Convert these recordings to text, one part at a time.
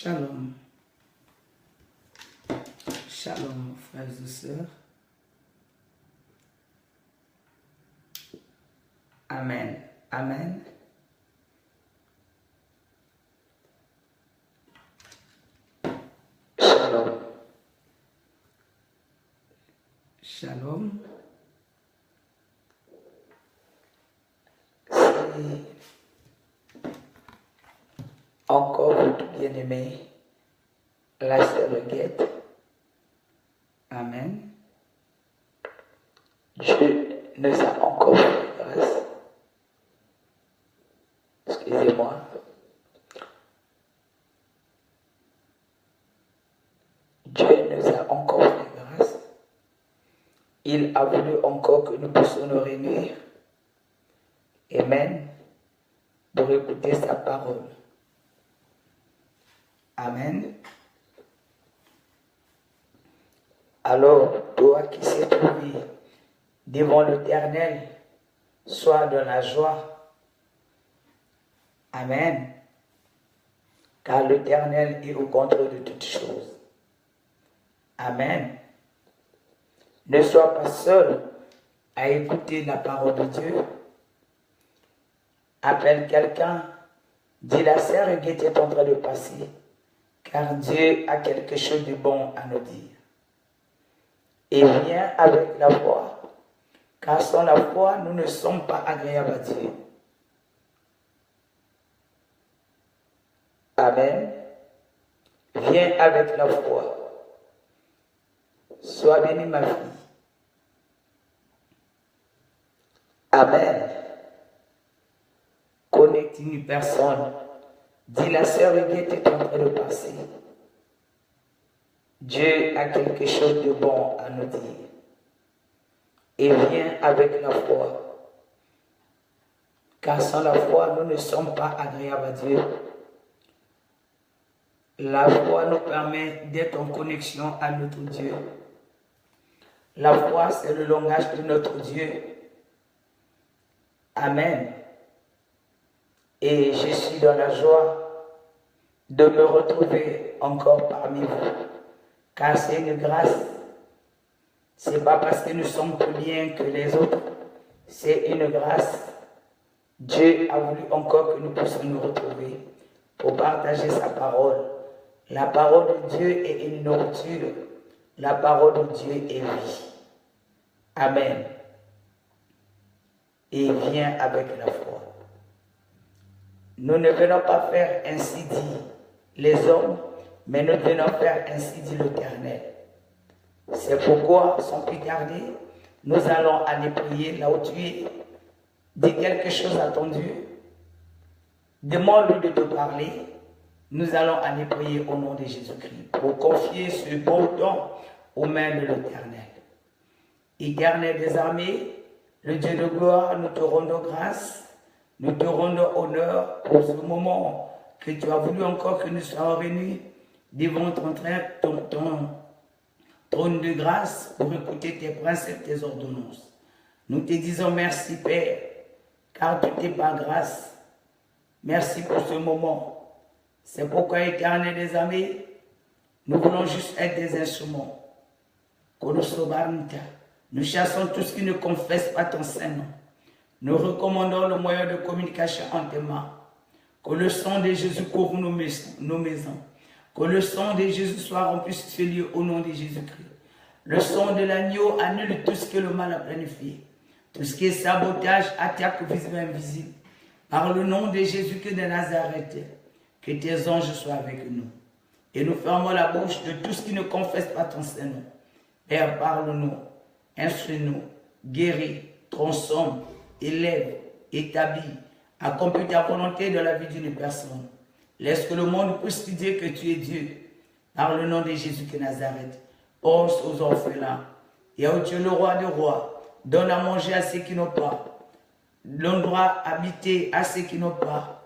Shalom. Shalom, frères et sœurs. Amen. Amen. Shalom. Shalom. Si encore votre bien-aimé, la sœur Guette, Amen. Dieu nous a encore fait grâce. Excusez-moi. Dieu nous a encore fait grâce. Il a voulu encore que nous puissions nous réunir. Amen. Pour écouter sa parole. Amen. Alors, toi qui s'es trouvé devant l'Éternel, sois dans la joie. Amen. Car l'Éternel est au contrôle de toutes choses. Amen. Ne sois pas seul à écouter la parole de Dieu. Appelle quelqu'un. Dis la sœur qui était en train de passer. Car Dieu a quelque chose de bon à nous dire. Et viens avec la foi. Car sans la foi, nous ne sommes pas agréables à Dieu. Amen. Viens avec la foi. Sois bénie, ma fille. Amen. Connecte une personne. Dis la sœur qui était en train de passer. Dieu a quelque chose de bon à nous dire. Et viens avec la foi. Car sans la foi, nous ne sommes pas agréables à Dieu. La foi nous permet d'être en connexion à notre Dieu. La foi, c'est le langage de notre Dieu. Amen. Et je suis dans la joie de me retrouver encore parmi vous. Car c'est une grâce. C'est pas parce que nous sommes plus bien que les autres. C'est une grâce. Dieu a voulu encore que nous puissions nous retrouver pour partager sa parole. La parole de Dieu est une nourriture. La parole de Dieu est vie. Amen. Et viens avec la foi. Nous ne venons pas faire ainsi dit les hommes, mais nous venons faire ainsi dit l'Éternel. C'est pourquoi, sans plus tarder, nous allons aller prier là où tu es. Dis quelque chose à ton Dieu. Demande-lui de te parler. Nous allons aller prier au nom de Jésus-Christ pour confier ce bon temps aux mains de l'Éternel. Éternel des armées, le Dieu de gloire, nous te rendons grâce, nous te rendons honneur pour ce moment que tu as voulu encore que nous soyons réunis devant ton trône de grâce pour écouter tes principes, tes ordonnances. Nous te disons merci Père, car tout est par grâce. Merci pour ce moment. C'est pourquoi, Éternel des armées, nous voulons juste être des instruments. Nous chassons tout ce qui ne confesse pas ton Saint-Nom. Nous recommandons le moyen de communication en tes mains. Que le sang de Jésus couvre nos maisons. Que le sang de Jésus soit rempli sur ce lieu au nom de Jésus-Christ. Le sang de l'agneau annule tout ce que le mal a planifié. Tout ce qui est sabotage, attaque visible et invisible. Par le nom de Jésus-Christ de Nazareth, que tes anges soient avec nous. Et nous fermons la bouche de tout ce qui ne confesse pas ton Saint-Nom. Père, parle-nous, instruis-nous, guéris, transforme, élève, établis, accomplis ta volonté dans la vie d'une personne. Laisse que le monde puisse te dire que tu es Dieu. Par le nom de Jésus-Christ de Nazareth, pense aux orphelins. Et ô Dieu, le roi des rois, donne à manger à ceux qui n'ont pas. L'endroit habité à ceux qui n'ont pas.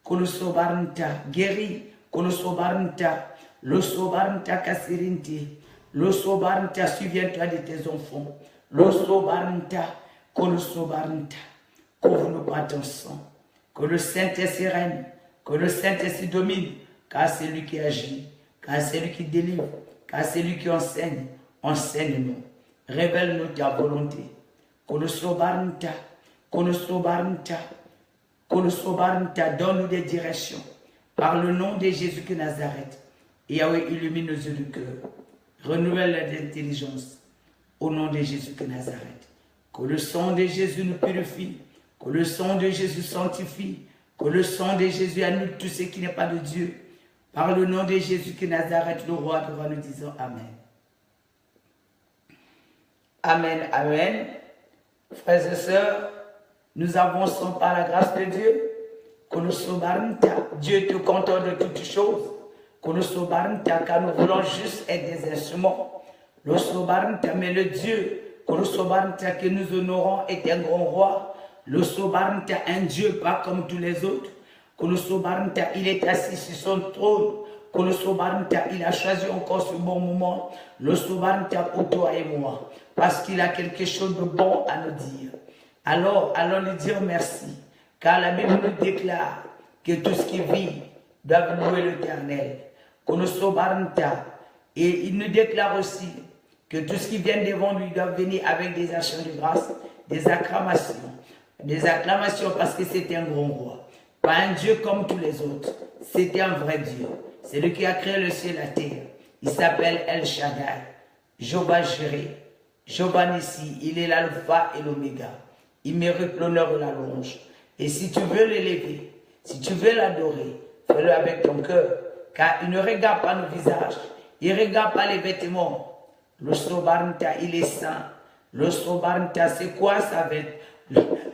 Kolosobarnta, guéris, Kolosobarnta, Losobarnta Kassirinti, Losobarnta, souviens-toi de tes enfants, Losobarnta, Kolosobarnta, couvre-nous par ton sang, que le Saint-Esprit règne, que le Saint-Esprit domine, car c'est lui qui agit, car c'est lui qui délivre, car c'est lui qui enseigne. Enseigne-nous, révèle-nous ta volonté. Kolosobarnta, Kolosobarnta, Kolosobarnta, donne-nous des directions. Par le nom de Jésus de Nazareth. Et Yahweh, illumine nos yeux de cœur. Renouvelle l'intelligence. Au nom de Jésus de Nazareth. Que le sang de Jésus nous purifie. Que le sang de Jésus sanctifie. Que le sang de Jésus annule tout ce qui n'est pas de Dieu. Par le nom de Jésus de Nazareth, le roi de rois, nous disons Amen. Amen, Amen. Frères et sœurs, nous avançons par la grâce de Dieu. Dieu te contente de toutes choses. Car nous voulons juste être des instruments. Mais le Dieu que nous honorons est un grand roi. Un Dieu pas comme tous les autres. Il est assis sur son trône. Il a choisi encore ce bon moment. Pour toi et moi. Parce qu'il a quelque chose de bon à nous dire. Alors, allons lui dire merci. Car la Bible nous déclare que tout ce qui vit doit louer l'Éternel. Et il nous déclare aussi que tout ce qui vient devant lui doit venir avec des actions de grâce, des acclamations. Des acclamations parce que c'est un grand roi. Pas un Dieu comme tous les autres. C'est un vrai Dieu. C'est lui qui a créé le ciel et la terre. Il s'appelle El Shaddai. Jéhovah Jireh. Jéhovah Nissi. Il est l'alpha et l'oméga. Il mérite l'honneur et la louange. Et si tu veux l'élever, si tu veux l'adorer, fais-le avec ton cœur. Car il ne regarde pas nos visages. Il ne regarde pas les vêtements. Le sobarnta, il est saint. Le sobarnta, c'est quoi ça?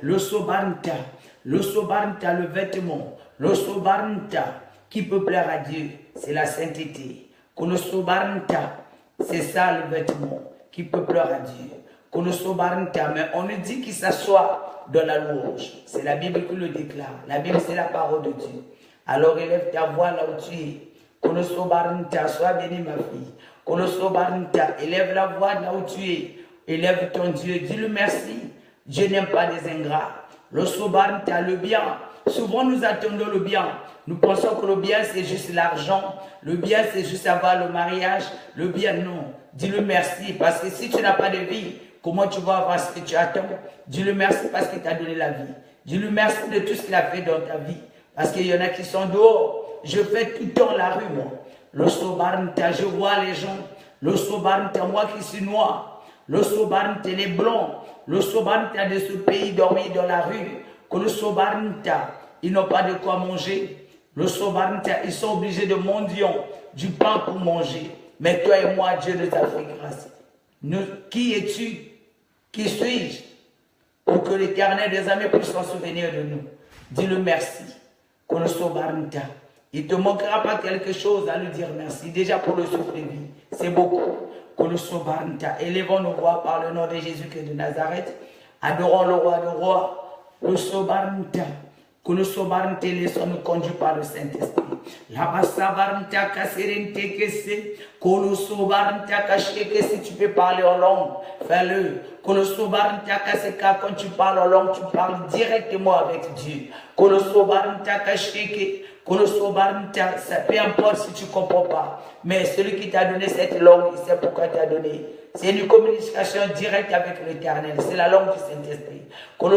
Le sobarnta, le vêtement. Le sobarnta, qui peut plaire à Dieu, c'est la sainteté. Le sobarnta, c'est ça le vêtement qui peut plaire à Dieu. Mais on nous dit qu'il s'assoit dans la louange. C'est la Bible qui le déclare. La Bible, c'est la parole de Dieu. Alors élève ta voix là où tu es. Sois béni ma fille. Élève la voix là où tu es. Élève ton Dieu. Dis-le merci. Dieu n'aime pas les ingrats. Le bien. Souvent nous attendons le bien. Nous pensons que le bien c'est juste l'argent. Le bien c'est juste avoir le mariage. Le bien non. Dis-le merci. Parce que si tu n'as pas de vie, comment tu vas avoir ce que tu attends? Dis-le merci parce qu'il t'a donné la vie. Dis-le merci de tout ce qu'il a fait dans ta vie. Parce qu'il y en a qui sont dehors. Je fais tout le temps la rue, moi. Le sobarnta, je vois les gens. Le sobarnta, moi qui suis noir. Le sobarnta, les blancs. Le sobarnta de ce pays dormir dans la rue. Que le sobarnta, ils n'ont pas de quoi manger. Le sobarnta, ils sont obligés de mendiant du pain pour manger. Mais toi et moi, Dieu nous a fait grâce. Qui es-tu? Qui suis-je? Pour que l'Éternel des armées puisse s'en souvenir de nous. Dis-le merci. Il ne te manquera pas quelque chose à lui dire merci. Déjà pour le souffle de vie. C'est beaucoup. Élevons nos voix par le nom de Jésus-Christ de Nazareth. Adorons le roi de rois. Le sobarnta. Que le sobarnta, laissons-nous conduire par le Saint-Esprit. La basabarnta kaserente kese. Que le sobarnta kasheke, si tu peux parler en langue, fais-le. Que le sobarnta kaseka, quand tu parles en langue, tu parles directement avec Dieu. Que le sobarnta kasheke. Que le sobarnta, ça peu importe si tu ne comprends pas. Mais celui qui t'a donné cette langue, il sait pourquoi il t'a donné. C'est une communication directe avec l'Éternel. C'est la langue du Saint-Esprit. Quand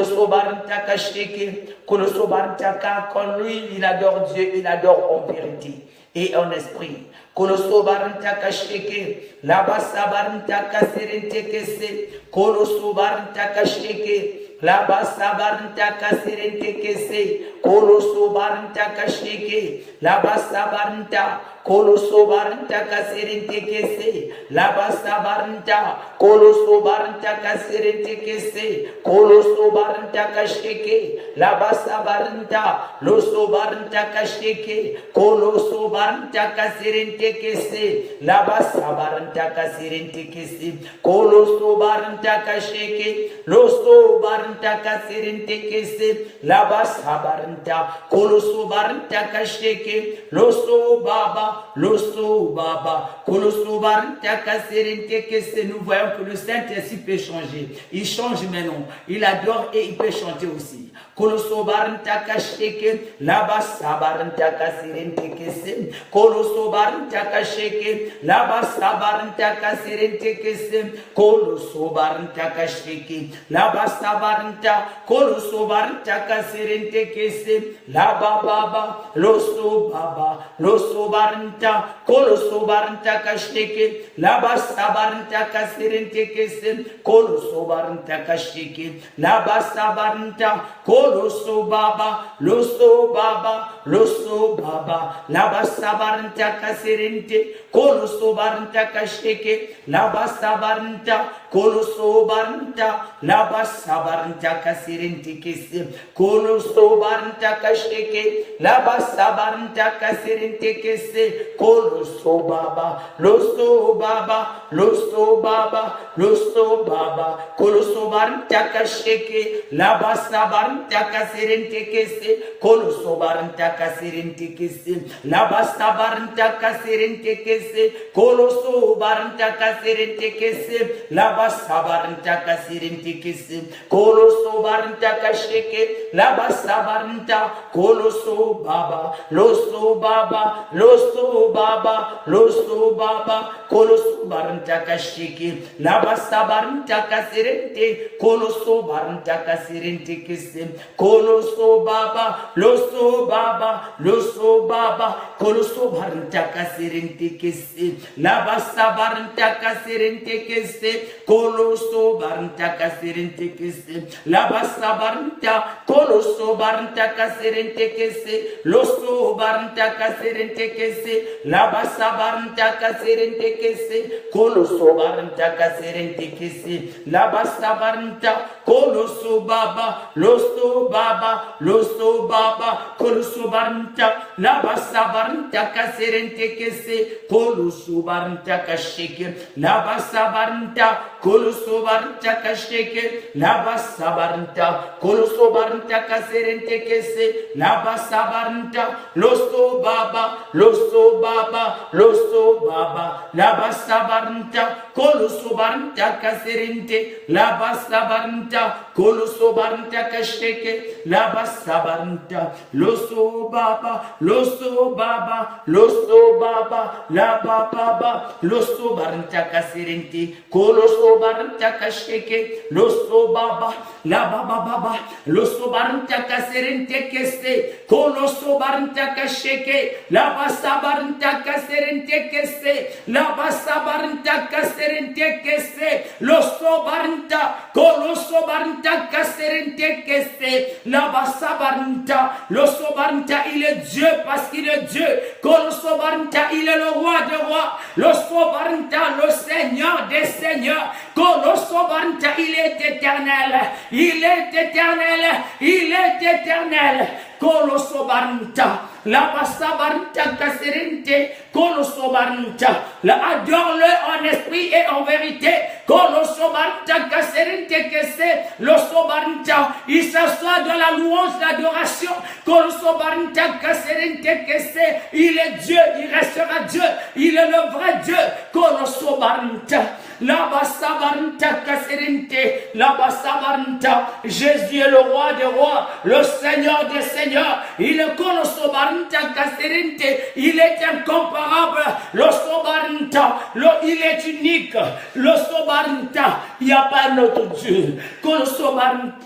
lui, il adore Dieu, il adore en vérité et en esprit. Koloso barnta kasheke, la basa barnta kaserente kese, koloso barnta kasheke, la basa barnta kaserente kese, koloso barnta kasheke, la basa barnta, koloso barnta kaserente kese, la basa barnta, koloso barnta kaserente kese, koloso barnta kasheke, la basa barnta, loso barnta kasheke, koloso barnta kaserente kese, la basa barnta kaserente kese, koloso barnta kasheke, loso barnta kaserente kese, la basa barnta, koloso barnta kasheke, loso baba, baba, loso baba, koloso baranta kaserente kese. Nous voyons que le Saint-Esprit peut changer. Il change maintenant. Il adore et il peut chanter aussi. Koloso baranta kasheke, laba sabaranta kaserente kese. Koloso baranta kasheke, laba sabaranta kaserente kese. Koloso baranta kasheke, laba sabaranta, koloso baranta kaserente kese. Laba baba, loso baba, loso baranta, koloso baranta kasheke, laba sabaranta kaserente kese. Koloso baranta kasheke, laba sabaranta, koloso baba, loso baba, loso baba, laba sabaranta kaserente, koloso baranta kasheke, laba sabaranta, koloso baranta, laba sabaranta kaserente kese, koloso baranta kasheke, laba sabaranta kaserente kese, koloso baba, loso baba, loso baba, loso baba, koloso baranta kasheke, laba sabaranta kaserente kese, koloso baranta kaserente kese, laba sabaranta kaserente kese, koloso baranta kaserente kese, laba sabaranta kaserente kese, koloso baranta kasheke, laba sabaranta, koloso baba, loso baba, loso baba, loso baba, koloso baranta kasheke, laba sabaranta kaserente, koloso baranta kaserente kese, koloso baba, loso baba, loso baba, koloso baranta kaserente kese, laba sabaranta kaserente kese, koloso baranta kaserente kese, laba sabaranta, koloso baranta kaserente kese, loso baranta kaserente kese, laba sabaranta kaserente kese, koloso baranta kaserente kese, laba sabaranta, koloso baba, loso baba, loso baba, koloso baranta, laba sabaranta kaserente kese, koloso baranta kasheke, laba sabaranta, koloso baranta kasheke, laba sabaranta, koloso baranta kaserente kese, laba sabaranta, loso baba, loso baba, loso baba, laba sabaranta, koloso baranta kaserente, laba sabaranta, koloso baranta kasheke, laba sabaranta, loso baba, loso baba, loso baba, laba baba, loso baranta kaserente, koloso baranta kasheke, loso baba, laba baba, loso baranta kaserente kese, koloso baranta kasheke, laba sabaranta kaserente kese, laba sabaranta kaserente kese, loso baranta, koloso baranta kaserente kese, laba sabaranta, loso baranta, il est Dieu parce qu'il est Dieu, koloso baranta, il est le roi des rois, loso baranta, le Seigneur des seigneurs, koloso baranta, il est éternel, il est éternel, il est éternel, koloso baranta, la basabaranta kaserente, koloso baranta, la adore-le en esprit et en vérité, koloso baranta kaserente kese, loso baranta, il s'assoit dans la louange, l'adoration, koloso baranta kaserente kese, il est Dieu, il restera Dieu, il est le vrai Dieu, koloso baranta, la basabaranta kaserente, la basabaranta, Jésus est le roi des rois, le Seigneur des seigneurs, il est koloso baranta kaserente, il est incomparable, le sobaranta, il est unique, le sobaranta, il n'y a pas un autre Dieu, koloso baranta.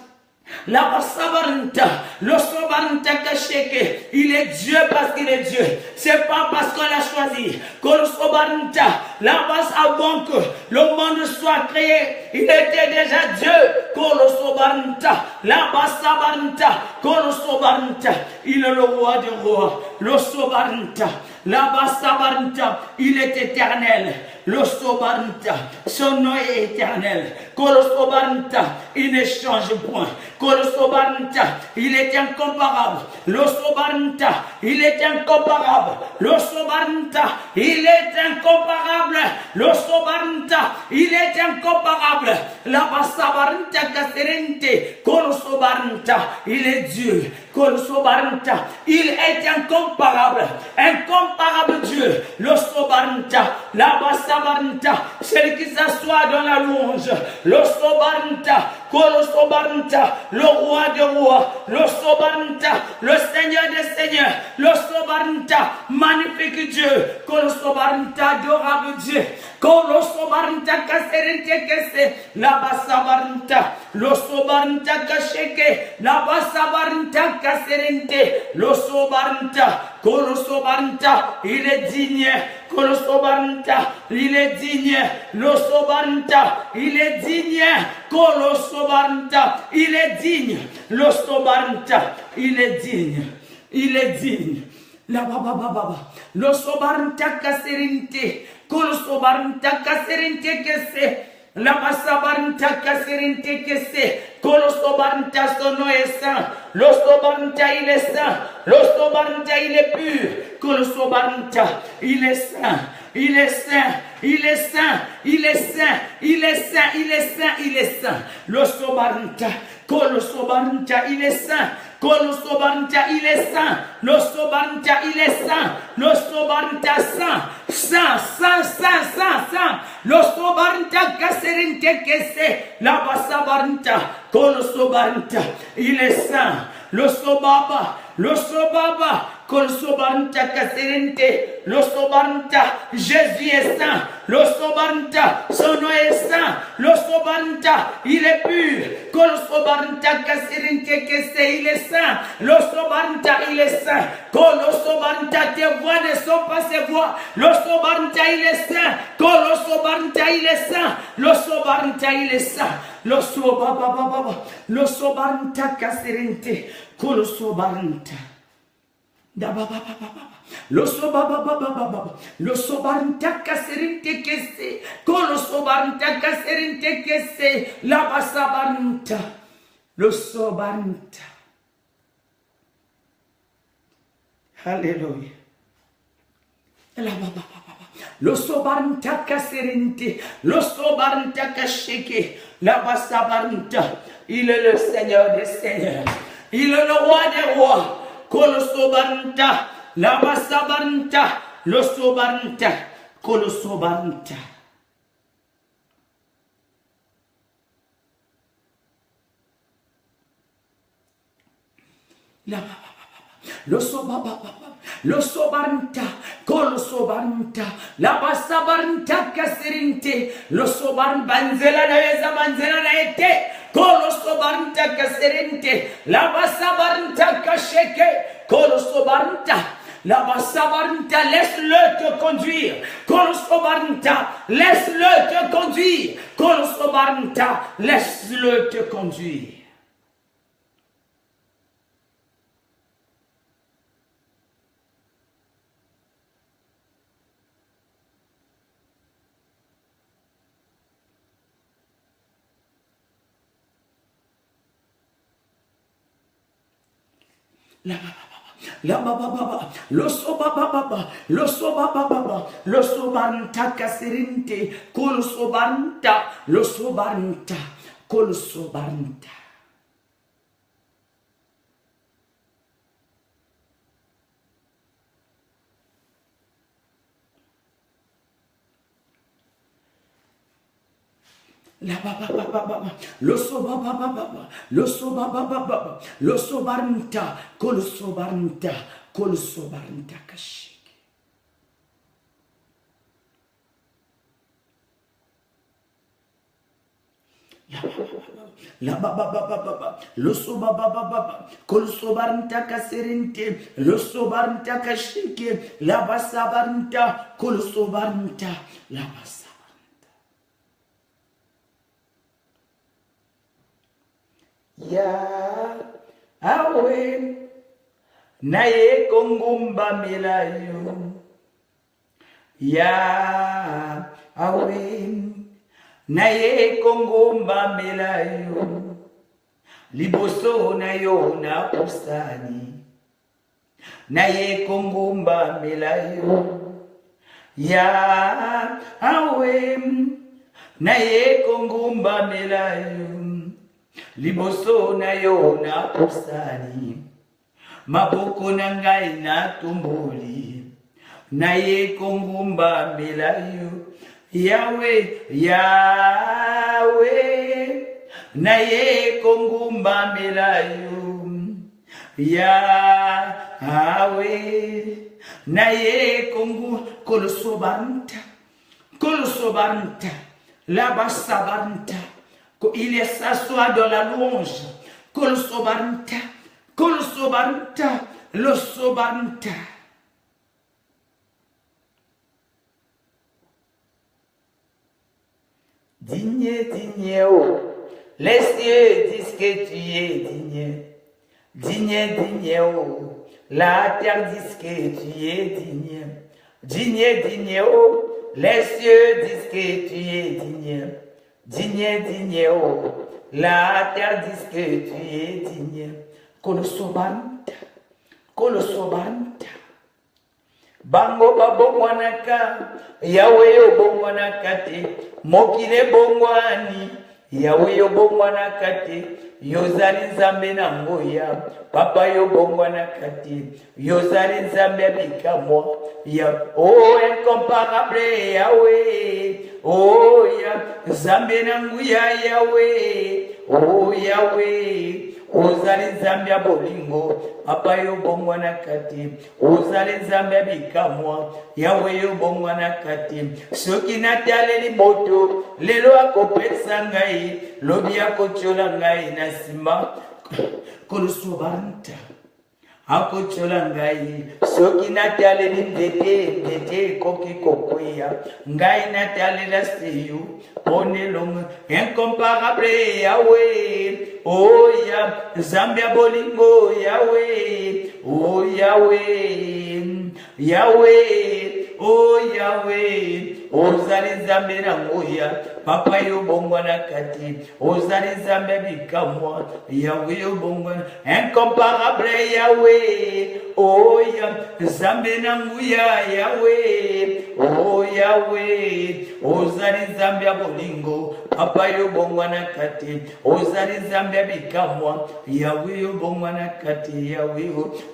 La basabaranta, le sobaranta kasheke, il est Dieu parce qu'il est Dieu. C'est pas parce qu'on l'a choisi. Que le sobaranta, la base avant que le monde soit créé, il était déjà Dieu. Que le sobaranta, la basabaranta, que le sobaranta, il est le roi des rois. Le sobaranta, la basabaranta, il est éternel. Le sobaranta, son nom est éternel. Kolosobarnta, il ne change point. Kolosobarnta, il est incomparable. Losobarnta, il est incomparable. Losobarnta, il est incomparable. Losobarnta, il est incomparable. La basabarnta kaserente. Kolosobarnta, il est Dieu. Kolosobarnta, il est incomparable. Incomparable Dieu. Losobarnta, la basabarnta, celui qui s'assoit dans la louange. Losobarnta, Kolosobarnta, le roi des rois. Losobarnta, le Seigneur des seigneurs. Losobarnta, magnifique Dieu. Kolosobarnta, adorable Dieu. Kolosobarnta, kaserente kese. La basabarnta, losobarnta kasheke. La basabarnta kaserente. Losobarnta, Kolosobarnta, il est digne. Kolosobarnta, il est digne. Losobarnta, il est digne. Kolosobarnta, il est digne. Losobarnta, il est digne. Il est digne. La baba baba. Losobarnta kaserente. Kolosobarnta kaserente kese. La basabarnta kaserente kese. Kolosobarnta, son nom est saint. Losobarnta, il est saint. Losobarnta, il est pur. Kolosobarnta, il est saint. Il est saint, il est saint, il est saint, il est saint, il est saint, il est saint. Losobarnta, Kolosobarnta, il est saint. Kolosobarnta, il est saint. Losobarnta, il est saint. Losobarnta, saint. Saint, saint, saint, saint, saint. Losobarnta, kaserente kese. La basabarnta, Kolosobarnta, il est saint. Losobaba, Losobaba, Kolosobarnta kaserente. Losobarnta, Jésus est saint. Losobarnta, son nom est saint. Losobarnta, il est pur. Kolosobarnta kaserente kese, il est saint. Losobarnta, il est saint. Kolosobarnta, tes voix ne sont pas ses voix. Losobarnta, il est saint. Kolosobarnta, il est saint. Losobarnta, il est saint. Losobaba, Losobarnta kaserente. Kolosobarnta. Losobarnta kaserente kese. Kolosobarnta kaserente kese. La basabarnta. Losobarnta. Alléluia. La baba. Losobarnta kaserente. Losobarnta kasheke. La basabarnta. Il est le Seigneur des seigneurs. Il est le roi des rois. Kolosobarnta, la basabarnta, losobarnta, Kolosobarnta. Losobarnta, Kolosobarnta, la basabarnta kaserinte, losobarn banzela na yeza banzela na ete. Kolosobarnta kaserente, la basabarnta kasheke, Kolosobarnta, la basabarnta, laisse-le te conduire. Kolosobarnta, laisse-le te conduire. Kolosobarnta, laisse-le te conduire. La baba, lo sobarnta kaserinte, Kolosobarnta, lo sobarnta, Kolosobarnta. La baba, lo sobarnta, Kolosobarnta kashike. La baba, lo sobaba, Kolosobarnta kaserinte, lo sobarnta kashike, la basabarnta, Kolosobarnta, la basa. Ya awe naye kongumba melayo. Ya awe naye kongomba melayo liboso na yo na posani naye kongomba melayo ya awe naye kongomba melayo liboso na yo na posani maboko na ngai na tumboli naye kongomba melayo Yahweh, Yahweh, naye kongumba melayo. Yahweh, naye kongu kolosobanta, labasabanta. Il s'assoit dans la louange. Kolosobanta, lo sobanta. Digne, digne, oh, les cieux disent que tu es digne. Digne, digne, oh, la terre dit que tu es digne. Digne, digne, oh, les cieux disent que tu es digne. Digne, digne, oh, la terre dit que tu es digne. Kolosobanta. Bango babongwanaka, Yahweh obongwanakate, mokile bongwani, Yahweh obongwanakate, yozali nzambe na ngoya, papa yo bongwanakate, yozali nzambe bikamwa, ya oh incomparable Yahweh, oh ya nzambe na nguya Yahweh, oh Yahweh. Ozali nzambe ya bolingo, papa yo bongwana kati. Ozali nzambe ya bikamwa, Yahweh yo bongwana kati. Soki nataleli moto, lelo akopesa ngai, lobi akochola ngai na sima, kolosobanta. Akochola ngai, soki nataleli ndete koki kokoya, ngai nataleli seyo, onelong, incomparable Yahweh, oh ya, Zambia bolingo Yahweh, oh Yahweh, Yahweh, oh Yahweh, ozali nzambe na ngoya, papa yo bongwana kati, ozali nzambe bikamwa, Yahweh yo bongwana, incomparable Yahweh, oh ya, nzambe na ngoya Yahweh, oh Yahweh, ozali nzambe ya bolingo, papa yo bongwana kati, ozali nzambe bikamwa, Yahweh yo bongwana kati,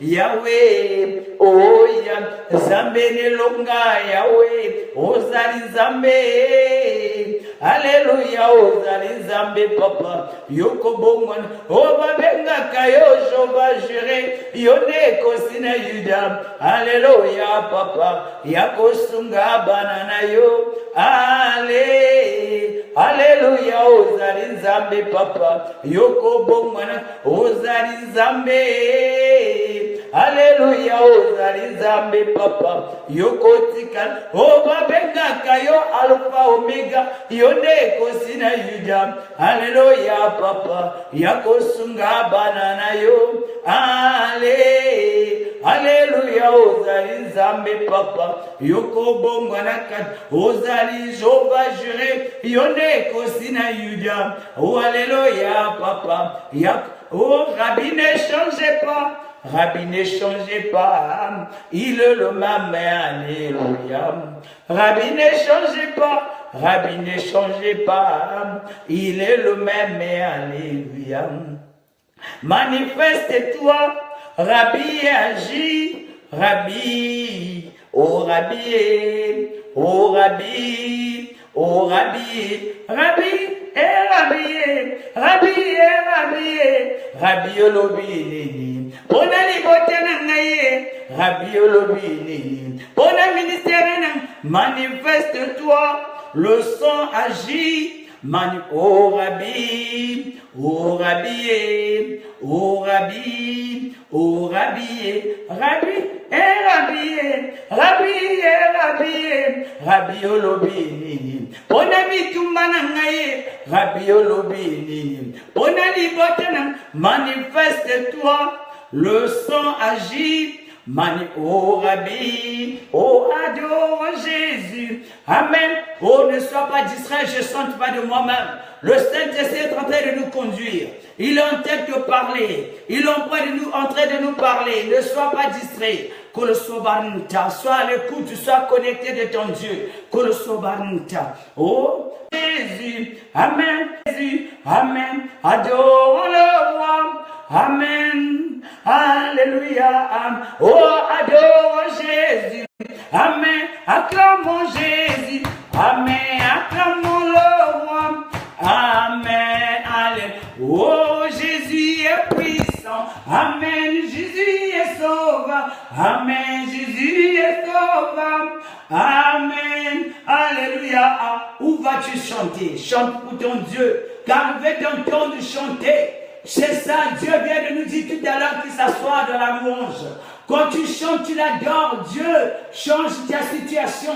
Yahweh, oh ya, nzambe nelonga Yahweh, ozali nzambe, Alléluia, ozali nzambe papa, yoko bongwana, obabenga kayo Jehova Jireh, yone kosina Yuda, Alléluia papa, yakosunga banana yo, Alléluia, ozali nzambe papa, yoko bongwana, ozali nzambe, Alléluia, ozali nzambe papa, yoko tikal, obabenga kayo Alpha Omega, yone kosina Yuda, Alléluia papa, yakosunga banana yo, Alléluia, ozali nzambe papa, yoko bongwana kat, ozali Jehova Jireh, yone kosina Yuda, oh Alléluia papa, oh Rabbi ne changez pas. Rabbi ne changez pas, il est le même, alléluia. Rabbi ne changez pas, Rabbi ne changez pas, il est le même, alléluia. Manifeste-toi, Rabbi agit, Rabbi, oh Rabbi, oh Rabbi, oh Rabbi, Rabbi, Rabbi olobini, pona libote na ngaye, Rabbi olobini, pona ministère na, manifeste-toi, le sang agit, oh Rabbi, oh Rabbi, oh Rabbi, oh Rabbi, Rabbi olobini, pona mitumba na ngaye, Rabbi olobini, pona libote na, manifeste-toi, le sang agit, Mani, oh Rabbi, oh adore Jésus. Amen. Oh, ne sois pas distrait, je ne chante pas de moi-même. Le Saint-Esprit est en train de nous conduire. Il est en train de parler. Il est en train de nous parler. Ne sois pas distrait. Sois à l'écoute, sois connecté de ton Dieu. Oh Jésus, Amen, Jésus, Amen. Adore le roi. Amen. Alléluia. Oh, adore Jésus. Amen. Acclamons Jésus. Amen. Acclamons le roi. Amen. Alléluia. Oh, Jésus est puissant. Amen. Jésus est sauveur. Amen. Jésus est sauveur. Amen. Alléluia. Où vas-tu chanter? Chante pour ton Dieu. Car il veut t'entendre chanter. C'est ça, Dieu vient de nous dire tout à l'heure qu'il s'assoit dans la louange. Quand tu chantes, tu l'adores, Dieu change ta situation.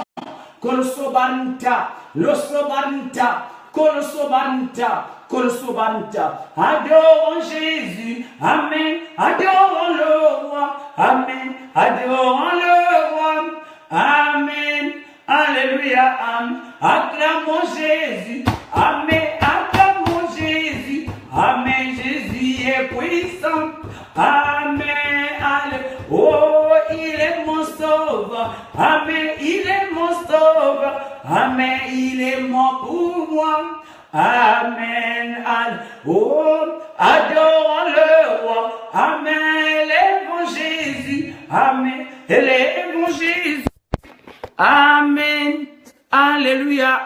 Kolosobarnta, losobarnta, kolosobarnta, kolosobarnta. Adorons Jésus, Amen. Adorons le roi, Amen. Adorons le roi, Amen. Alléluia, Amen. Acclamons Jésus, Amen. Acclamons Jésus, Amen. Jésus est puissant, Amen. Alléluia. Oh, il est mon sauveur, Amen. Il est mon sauveur, Amen. Il est mort pour moi, Amen. Alléluia. Oh, adorons le roi, Amen. Élèvons Jésus, Amen. Élèvons Jésus, Amen. Alléluia.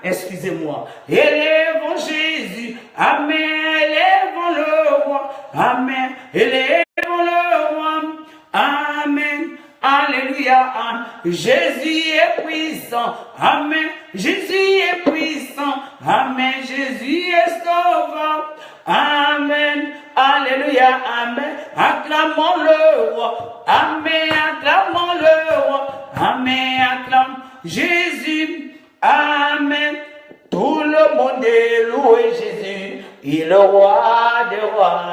Excusez-moi. Élèvons Jésus. Amen. Élèvons le roi. Amen. Élèvons le roi. Amen. Alléluia. Jésus est puissant. Amen. Jésus est puissant. Amen. Jésus est sauveur. Amen. Alléluia. Amen. Acclamons le roi. Amen. Acclamons le roi. Amen. Acclamons Jésus. Amen. Tout le monde est loué Jésus. Il est le roi des rois.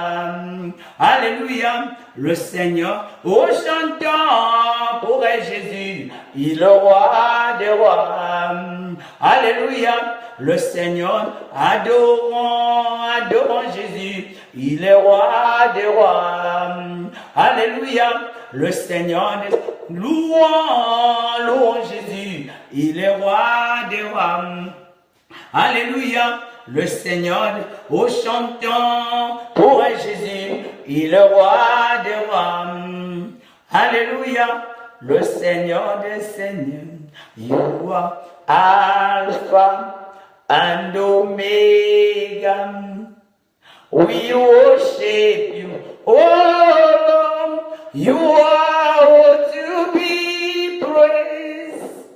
Alléluia. Le Seigneur, oh chantons pour Jésus. Il est le roi des rois. Alléluia. Le Seigneur, adorons Jésus. Il est roi des rois. Alléluia. Le Seigneur, louons Jésus. Il est roi des rois. Alléluia. Le Seigneur, oh chantons pour Jésus. Il est roi des rois. Alléluia. Le Seigneur des seigneurs. You are Alpha and Omega. We worship you, oh Lord. You are to be praised.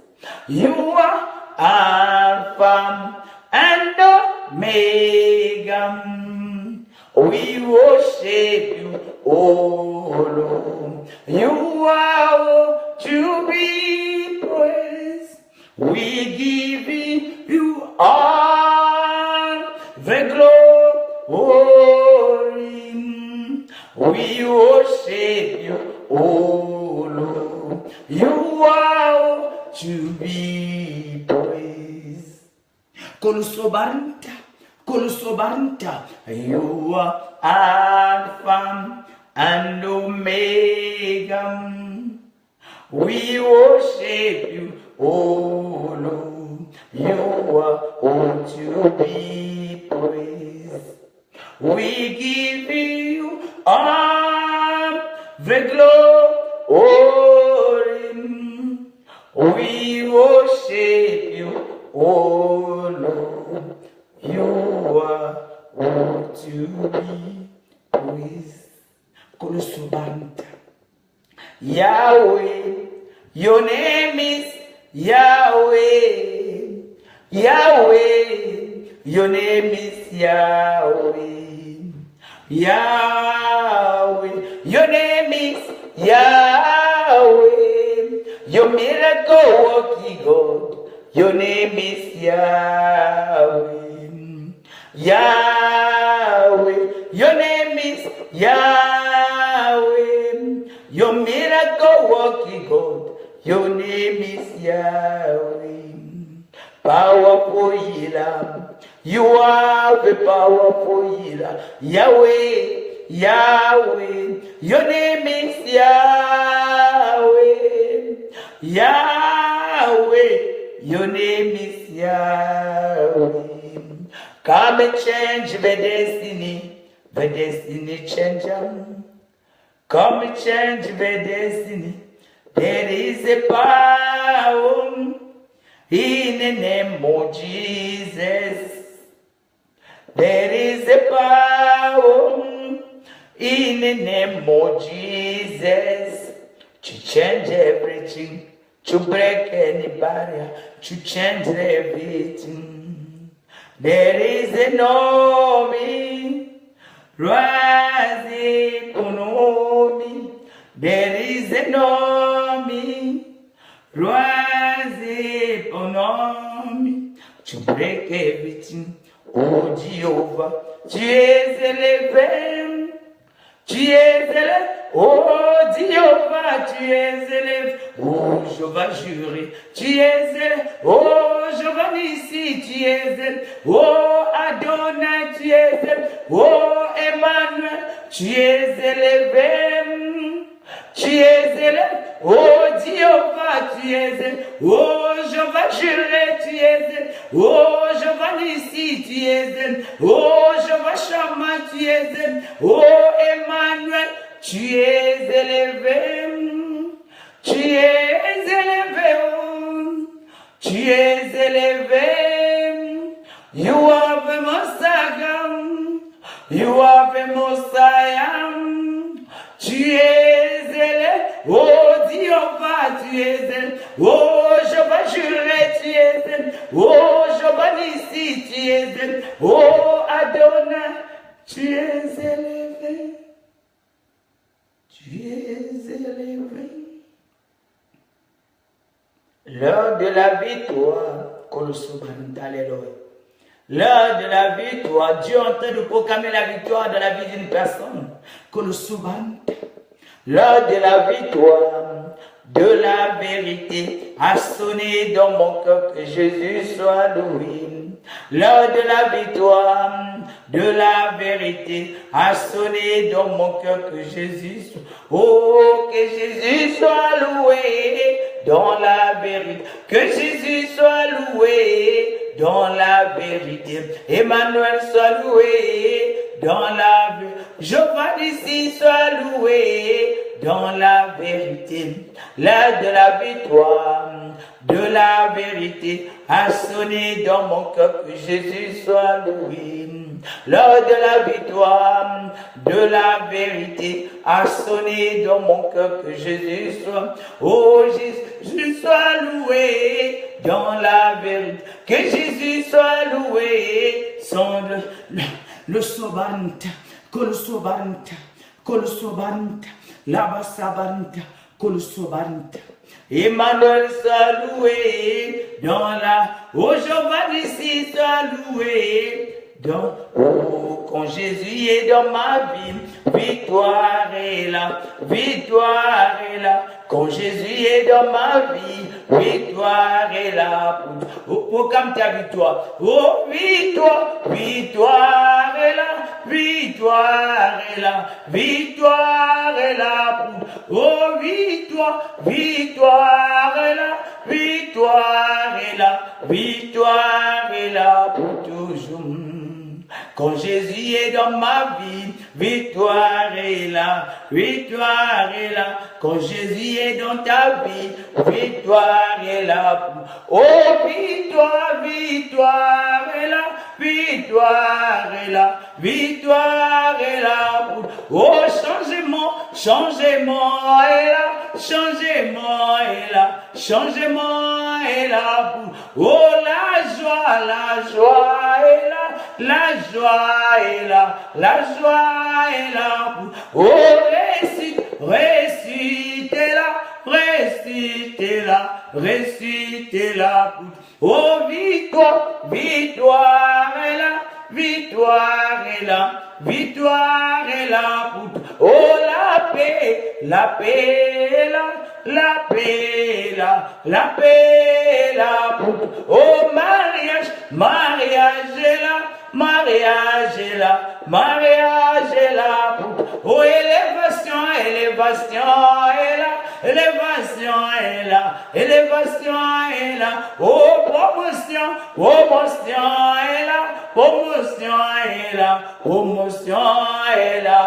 You are Alpha and Omega. We worship you, oh Lord. You are to be praised. We give you all the glory. We worship you, oh Lord. You are to be praised. Kolosobarnta, Kolosobarnta. You are Alpha and Omega. We worship you, oh Lord. You are to be praised. We give you all the glory. We worship you, oh Lord. You are to be praised. Kolosobanta. Yahweh, your name is Yahweh. Yahweh, your name is Yahweh. Yahweh, your name is Yahweh. Your miracle working God, your name is Yahweh. Yahweh, your name is Yahweh. Your miracle working God. Your name is Yahweh. Powerful healer. You are the powerful healer. Yahweh. Yahweh, your name is Yahweh. Yahweh, your name is Yahweh. Come and change the destiny changer. Come and change the destiny. There is a power in the name of Jesus. There is a power in the name of Jesus, to change everything, to break any barrier, to change everything. There is an army rising on me. There is an army rising on me to break everything. Oh Jehovah, tu es élevé. Tu es élevé, oh Jéhovah, tu es élevé, oh je vais jurer, tu es élevé, oh je vais ici, tu es élevé, oh Adonai, tu es élevé, oh Emmanuel, tu es élevé, tu es élevé, oh Jéhovah, tu es élevé, oh je vais jurer, tu es élevé, oh je vais ici, tu es élevé, oh je vais Shama, tu es élevé, oh Emmanuel, tu es élevé, tu es élevé, oh, tu es élevé, you are the Messiah, you are the Messiah, tu es élevé, oh Jéhovah, tu es élevé, oh je vais jurer, tu es élevé, oh je vais ici, tu es élevé, oh Adonai, tu es élevé. Tu es élevé. L'heure de la victoire, l'heure de la victoire, Dieu est en train de proclamer la victoire dans la vie d'une personne. L'heure de la victoire, de la vérité, a sonné dans mon cœur, que Jésus soit loué. L'heure de la victoire, de la vérité, a sonné dans mon cœur, que Jésus soit, oh, que Jésus soit loué dans la vérité, que Jésus soit loué dans la vérité, Emmanuel soit loué dans la vérité, Jéhovah d'ici soit loué dans la vérité. L'heure de la victoire, de la vérité, a sonné dans mon cœur, que Jésus soit loué. L'heure de la victoire, de la vérité, a sonné dans mon cœur, que Jésus soit, oh Jésus soit loué dans la vérité, que Jésus soit loué, son le sobanta, kol sobanta, laba sabanta, kol sobanta. Emmanuel soit loué dans la, oh Jéhovah ici soit loué dans, oh, quand Jésus est dans ma vie, victoire est là, victoire est là. Quand Jésus est dans ma vie, victoire est là. Oh, proclame ta victoire. Oh, victoire, victoire est là, victoire est là, victoire est là. Oh, victoire, victoire est là, victoire est là, victoire est là pour toujours. Quand Jésus est dans ma vie, victoire est là, victoire est là. Quand Jésus est dans ta vie, victoire est là. Oh, victoire, victoire est là, victoire est là, victoire est là. Oh, changement, changement est là, changement est là, changement est là. Oh, la joie est là, la joie est là, la joie est là. Oh, récite, récite est là, récite est là, récite est là. Oh, victoire, victoire est là, victoire est là, victoire est là. Oh, la paix la paix là, la paix là, la paix là. Oh mariage, mariage est là, mariage est là, mariage est là. Oh élévation, élévation est là, élévation est là, élévation est là. Oh promotion, promotion est là, promotion est là, promotion est là.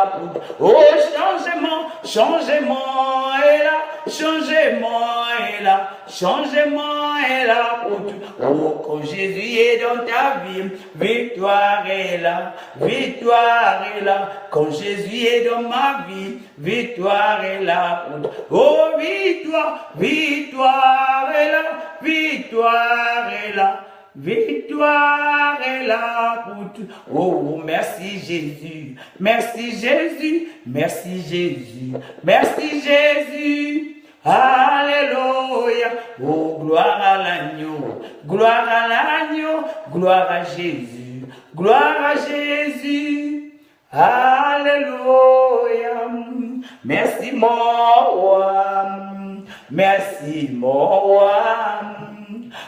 Oh changement, changement est là, changement est là, changement est là pour tout. Oh quand Jésus est dans ta vie, victoire est là, victoire est là. Quand Jésus est dans ma vie, victoire est là pour tout. Oh victoire, victoire est là, victoire est là. Victoire est là pour tout. Oh, merci Jésus, merci Jésus, merci Jésus, merci Jésus. Alléluia. Oh, gloire à l'agneau, gloire à l'agneau, gloire à Jésus, gloire à Jésus. Alléluia. Merci mon roi, merci mon roi.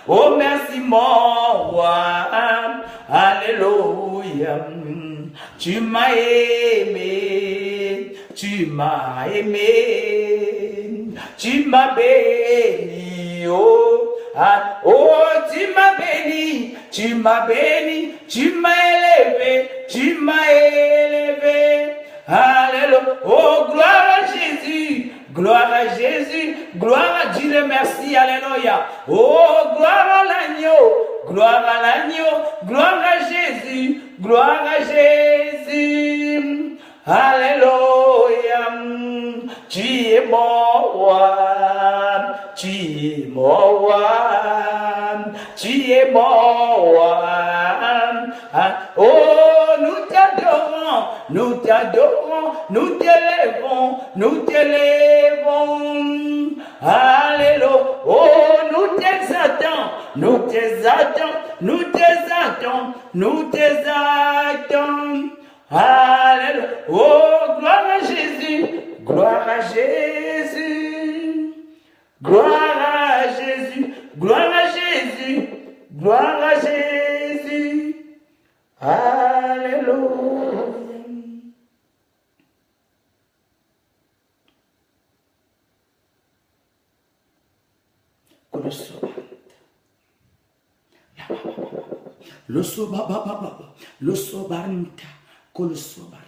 Oh merci mon roi, alléluia. Tu m'as aimé, tu m'as aimé, tu m'as béni, oh, oh tu m'as béni, tu m'as béni, tu m'as élevé, tu m'as élevé. Alléluia, oh gloire à Jésus. Gloire à Jésus, gloire à Dieu, merci, alléluia. Oh, gloire à l'agneau, gloire à l'agneau, gloire à Jésus, gloire à Jésus. Alléluia. Tu es mon roi, tu es mon roi, tu es mon roi. Oh, nous t'adorons, nous t'adorons, nous t'élèvons, nous t'élèvons. Alléluia. Oh, nous t'exaltons, nous t'exaltons, nous t'exaltons, nous t'exaltons. Alléluia. Oh, gloire à Jésus, gloire à Jésus, gloire à Jésus, gloire à Jésus, gloire à Jésus. Alléluia. Lo sobaranta, col sobaranta.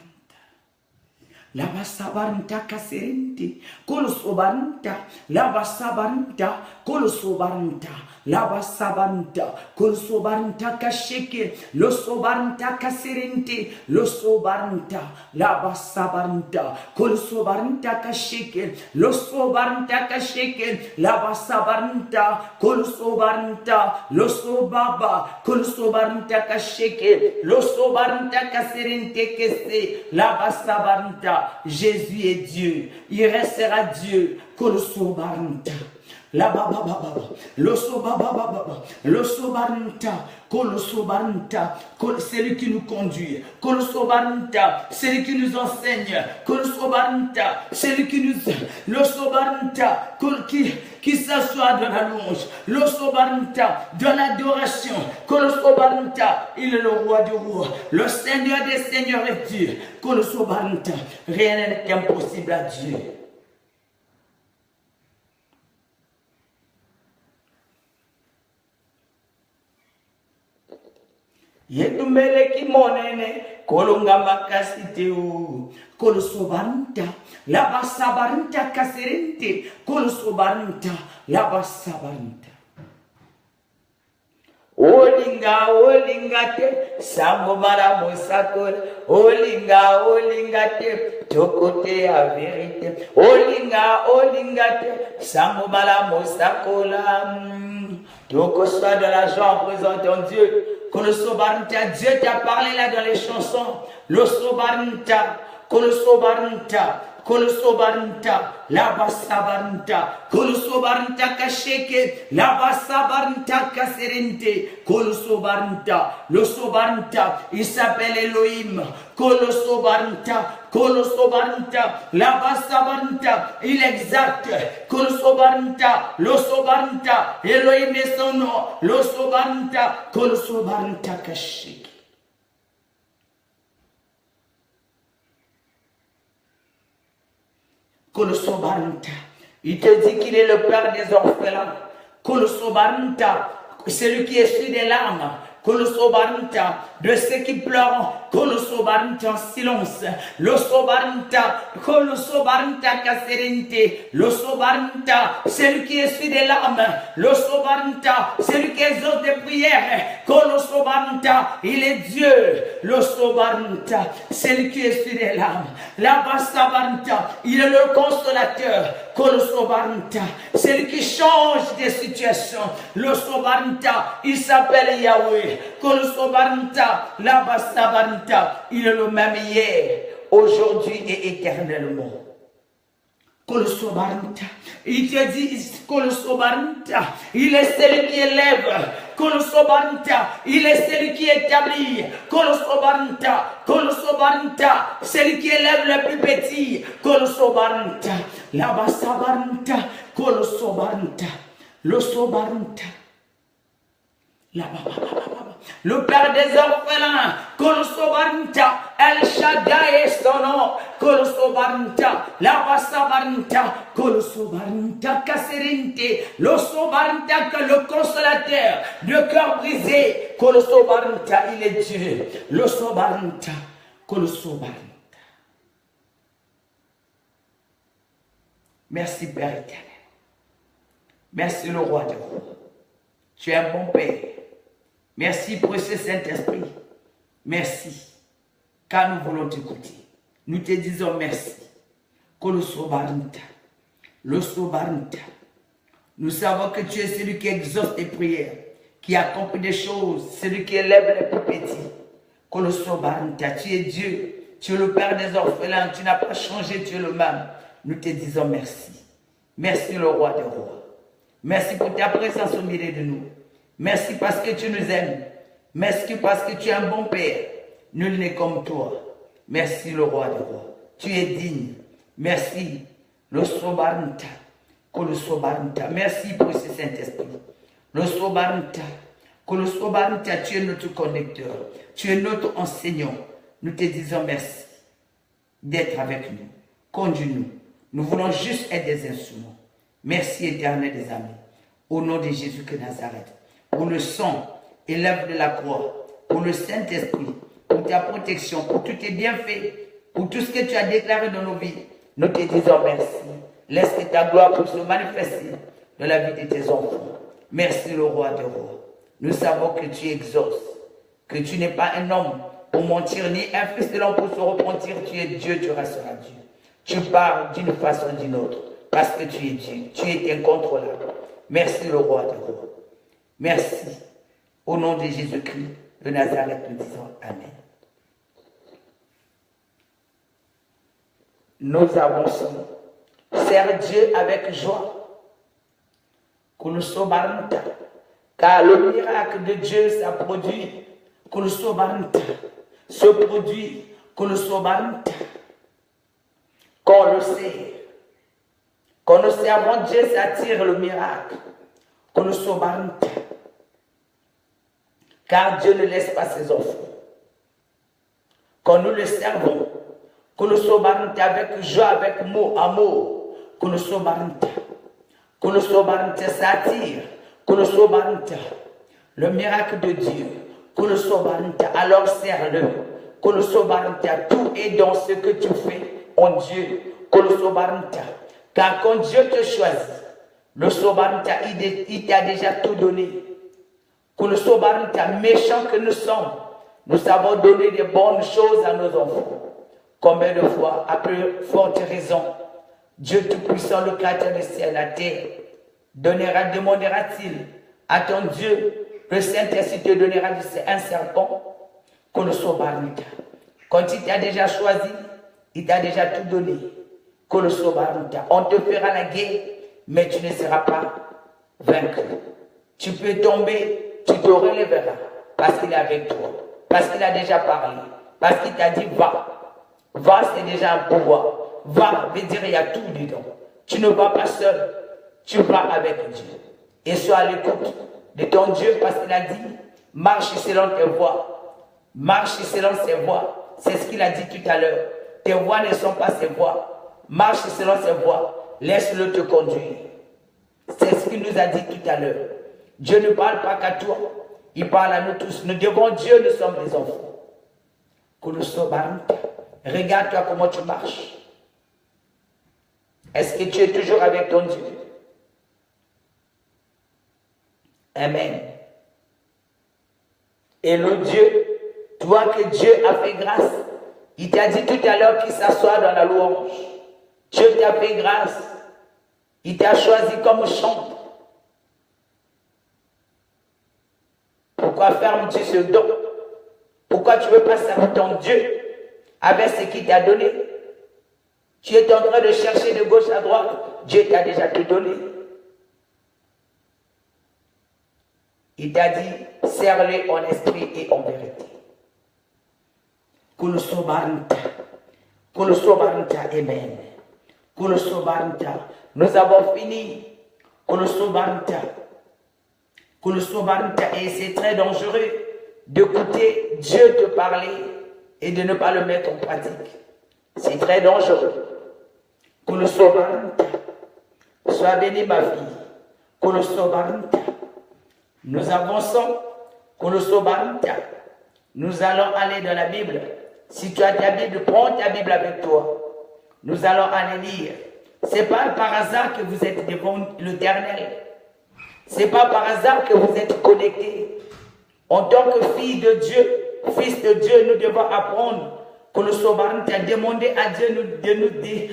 La basabaranta caserente, col sobaranta, la basabaranta, col sobaranta, la basabaranta, col sobaranta cacheke, lo sobaranta caserente, lo sobaranta, la basabaranta, col sobaranta cacheke, lo sobaranta cacheke, la basabaranta, col sobaranta, lo sobaba, col sobaranta cacheke, lo sobaranta caserente kese, la basabaranta. Jésus est Dieu, il restera Dieu, col sobaranta. La baba baba, le sobaba, le sobaranta, col sobaranta, c'est lui qui nous conduit, col sobaranta, c'est lui qui nous enseigne, col sobaranta, c'est lui qui nous, le sobaranta, qui s'assoit dans la louange, le sobaranta, dans l'adoration, col sobaranta, il est le roi du roi, le Seigneur des seigneurs est Dieu, col sobaranta, rien n'est impossible à Dieu. Yetumele ki monene kolonga makasite u kolo sobaranta la basabaranta kaserente kolo sobaranta la basabaranta olinga te sango mara mosakol olinga te tokote a vérité olinga te sango mara mosakola donc soit dans la joie en présentant Dieu. Que le sobaranta, Dieu t'a parlé là dans les chansons. Le sobaranta, que le sobaranta, que le sobaranta, la basabaranta, que le sobaranta kasheke, la basabaranta kaserente, que le sobaranta, il s'appelle Elohim, que le sobaranta, Kolosobarnta, Labasabarnta, il exalte, Kolosobarnta, Losobarnta, Elohim est son nom, Losobarnta, Kolosobarnta Kashik. Kolosobarnta, il te dit qu'il est le père des orphelins, Kolosobarnta, celui qui essuie des larmes, Kolosobarnta, de ceux qui pleurent, Kolosobarnta en silence, Losobarnta, Kolosobarnta Kaserente, Losobarnta, celui qui essuie des larmes, Losobarnta, celui qui exauce des prières, Kolosobarnta, il est Dieu, Losobarnta, celui qui essuie des larmes, Labasabarnta, il est le consolateur, Kolosobarnta, celui qui change des situations, Losobarnta, il s'appelle Yahweh, Kolosobarnta, Labasabarnta, il est le même hier, aujourd'hui et éternellement. Kolosobarnta, il te dit, Kolosobarnta, il est celui qui élève, Kolosobarnta, il est celui qui établit, Kolosobarnta, Kolosobarnta, celui qui élève le plus petit, Kolosobarnta, Labasabarnta, Kolosobarnta, Losobarnta. Le père des orphelins, Kolosobarnta, El Shaddai est son nom, Kolosobarnta, Labasabarnta, Kolosobarnta, Kaserinte, Losobarnta, que le consolateur de cœur brisé, Kolosobarnta, il est Dieu, Losobarnta, Kolosobarnta. Merci Père éternel, merci le roi des rois, tu es un bon Père. Merci pour ce Saint-Esprit. Merci. Car nous voulons t'écouter. Nous te disons merci. Kolosobarnta. Losobarnta. Nous savons que tu es celui qui exauce tes prières, qui accomplit des choses, celui qui élève les plus petits. Kolosobarnta. Tu es Dieu. Tu es le Père des orphelins. Tu n'as pas changé. Tu es le même. Nous te disons merci. Merci le roi des rois. Merci pour ta présence au milieu de nous. Merci parce que tu nous aimes. Merci parce que tu es un bon Père. Nul n'est comme toi. Merci le roi des rois. Tu es digne. Merci. Le Sobarnta. Kolosobarnta. Merci pour ce Saint-Esprit. Le Sobarnta. Kolosobarnta. Tu es notre conducteur. Tu es notre enseignant. Nous te disons merci d'être avec nous. Conduis-nous. Nous voulons juste être des instruments. Merci éternel des amis. Au nom de Jésus de Nazareth. Pour le sang et l'œuvre de la croix, pour le Saint-Esprit, pour ta protection, pour tous tes bienfaits, pour tout ce que tu as déclaré dans nos vies, nous te disons merci. Laisse que ta gloire puisse se manifester dans la vie de tes enfants. Merci le roi des rois. Nous savons que tu exauces, que tu n'es pas un homme pour mentir, ni un fils de l'homme pour se repentir. Tu es Dieu, tu resteras Dieu. Tu parles d'une façon ou d'une autre, parce que tu es Dieu, tu es incontrôlable. Merci le roi des rois. Merci. Au nom de Jésus-Christ de Nazareth, nous disons Amen. Nous avançons. Sers Dieu avec joie. Kolosobarnta. Car le miracle de Dieu, ça produit. Kolosobarnta. Se produit. Kolosobarnta. Quand le sait. Quand nous servons Dieu, ça attire le miracle. Kolosobarnta. Car Dieu ne laisse pas ses enfants. Quand nous le servons, Kolosobarnta avec joie, avec amour, Kolosobarnta. Kolosobarnta, ça attire. Kolosobarnta. Le miracle de Dieu. Kolosobarnta. Alors sers-le. Kolosobarnta. Tout est dans ce que tu fais en Dieu. Kolosobarnta. Car quand Dieu te choisit, le Sobarnta, il t'a déjà tout donné. Kolosobarnta, méchants que nous sommes, nous avons donné des bonnes choses à nos enfants. Combien de fois, à plus forte raison, Dieu Tout-Puissant, le Créateur des cieux et de la terre, demandera-t-il à ton Dieu, le Saint-Esprit te donnera un serpent, Kolosobarnta. Quand il t'a déjà choisi, il t'a déjà tout donné. Kolosobarnta. On te fera la guerre, mais tu ne seras pas vaincu. Tu peux tomber, tu te relèveras, parce qu'il est avec toi, parce qu'il a déjà parlé, parce qu'il t'a dit va. Va, c'est déjà un pouvoir. Va, veut dire il y a tout dedans. Tu ne vas pas seul, tu vas avec Dieu. Et sois à l'écoute de ton Dieu parce qu'il a dit, marche selon tes voies. Marche selon ses voies. C'est ce qu'il a dit tout à l'heure. Tes voies ne sont pas ses voies. Marche selon ses voies. Laisse-le te conduire. C'est ce qu'il nous a dit tout à l'heure. Dieu ne parle pas qu'à toi. Il parle à nous tous. Nous devons Dieu, nous sommes des enfants. Regarde-toi comment tu marches. Est-ce que tu es toujours avec ton Dieu? Amen. Et le Dieu, toi que Dieu a fait grâce, il t'a dit tout à l'heure qu'il s'assoit dans la louange. Dieu t'a fait grâce. Il t'a choisi comme chantre. Pourquoi fermes-tu ce don? Pourquoi tu ne veux pas servir ton Dieu avec ce qu'il t'a donné? Tu es en train de chercher de gauche à droite. Dieu t'a déjà tout donné. Il t'a dit, serre-le en esprit et en vérité. Amen. Nous avons fini. Et c'est très dangereux d'écouter Dieu te parler et de ne pas le mettre en pratique. C'est très dangereux. Sois bénie ma fille. Nous avançons. Nous allons aller dans la Bible. Si tu as ta Bible, prends ta Bible avec toi. Nous allons aller lire. Ce n'est pas par hasard que vous êtes devant l'Éternel. Ce n'est pas par hasard que vous êtes connectés. En tant que fille de Dieu, fils de Dieu, nous devons apprendre que le Sobaranta, demander à Dieu de nous aider,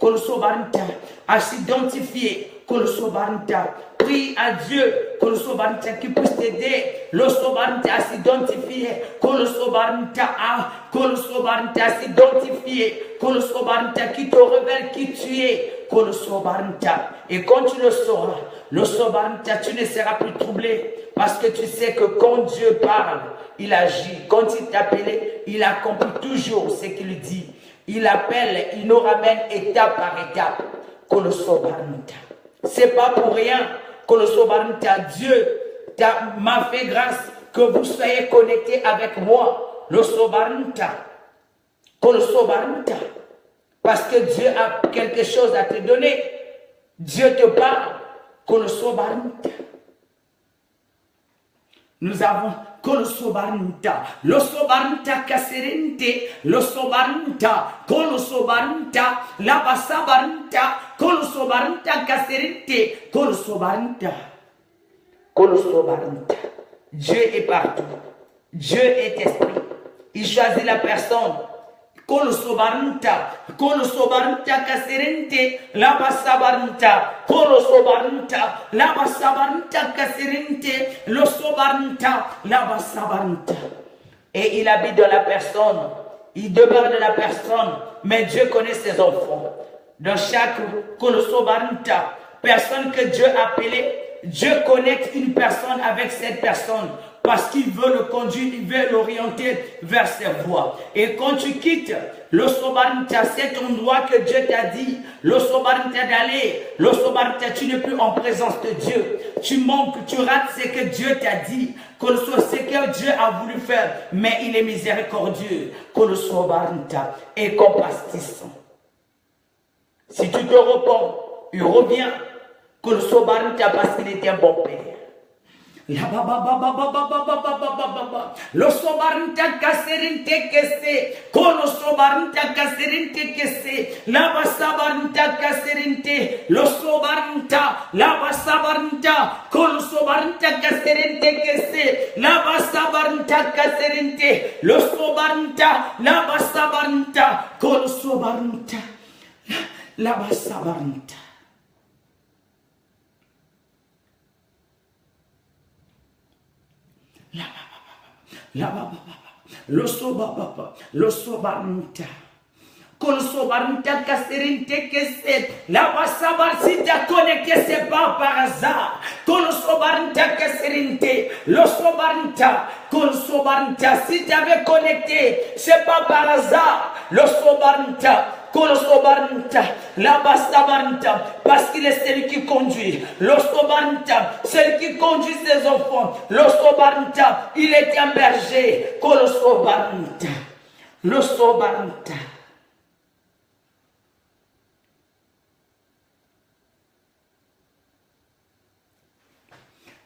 que le Sobaranta, à s'identifier, que le Sobaranta, prie à Dieu, que le Sobaranta qui puisse t'aider, le Sobaranta à s'identifier, que le Sobaranta à s'identifier, que le Sobaranta qui te révèle qui tu es, que le Sobaranta. Et quand tu le sauras, le Sobaranta, tu ne seras plus troublé, parce que tu sais que quand Dieu parle, il agit. Quand il t'appelle, il accomplit toujours ce qu'il dit. Il appelle, il nous ramène étape par étape. Que le Sobaranta. C'est pas pour rien que le Sobaranta, Dieu m'a fait grâce que vous soyez connectés avec moi. Le Sobaranta. Que le Sobaranta. Parce que Dieu a quelque chose à te donner. Dieu te parle. Que le Sobaranta. Nous avons que le Sobaranta Caserente, le Sobaranta, que le Sobaranta, la Basabaranta, que le Sobaranta Caserente, que le Sobaranta, que le Sobaranta. Dieu est partout. Dieu est esprit. Il choisit la personne. Que le Sobaranta Caserente, la Basabaranta, que le Sobaranta, la Basabaranta Caserente, le Sobaranta, la Basabaranta. Et il habite dans la personne, il demeure dans la personne, mais Dieu connaît ses enfants. Dans chaque que le Sobaranta, personne que Dieu a appelée, Dieu connecte une personne avec cette personne. Parce qu'il veut le conduire, il veut l'orienter vers ses voies. Et quand tu quittes le Sobaranta, cet endroit que Dieu t'a dit, le Sobaranta d'aller, le Sobaranta, tu n'es plus en présence de Dieu. Tu manques, tu rates ce que Dieu t'a dit, que ce que Dieu a voulu faire. Mais il est miséricordieux, que le Sobaranta est compassissant. Si tu te repens, il revient, que le Sobaranta parce qu'il est un bon père. Lo sobaranta caserente que se, con lo sobaranta caserente que se, la basabaranta caserente, lo sobaranta, la basabaranta, con lo sobaranta caserente que se, la basabaranta caserente, lo sobaranta, la basabaranta, con lo sobaranta, la basabaranta. Lo sobaranta, Kolosobarnta kaserinte kese. La basabar si t'as connecté, c'est pas par hasard. Kolosobarnta kaserinte. Losobarnta. Kolosobarnta. Si t'avais connecté, c'est pas par hasard. Losobarnta. Kolosobarnta, la bastabarnta, parce qu'il est celui qui conduit. Losobarnta, celui qui conduit ses enfants. Losobarnta, il est un berger. Kolosobarnta, losobarnta.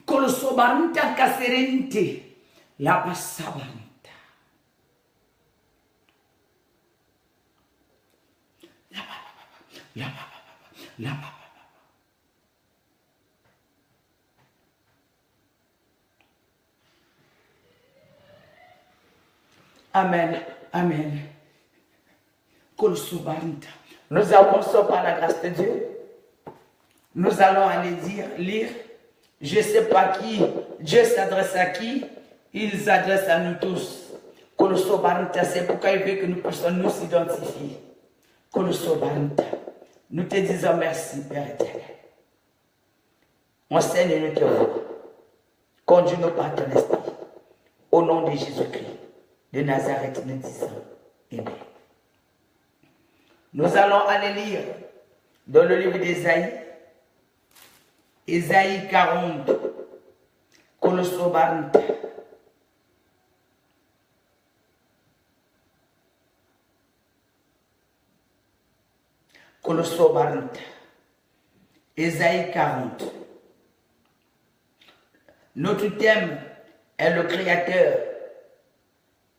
Kolosobarnta kaserente, la bastabarnta. Amen. Amen. Nous avançons par la grâce de Dieu. Nous allons aller lire. Je ne sais pas qui. Dieu s'adresse à qui. Il s'adresse à nous tous. C'est pourquoi il veut que nous puissions nous identifier. Nous te disons merci, Père éternel. Enseigne nous te voix. Conduis-nous par ton esprit. Au nom de Jésus-Christ de Nazareth, nous disons Amen. Nous allons aller lire dans le livre d'Ésaïe, Ésaïe 40, Kolosobarnta. Kolosobarnta. Ésaïe 40. Notre thème est le Créateur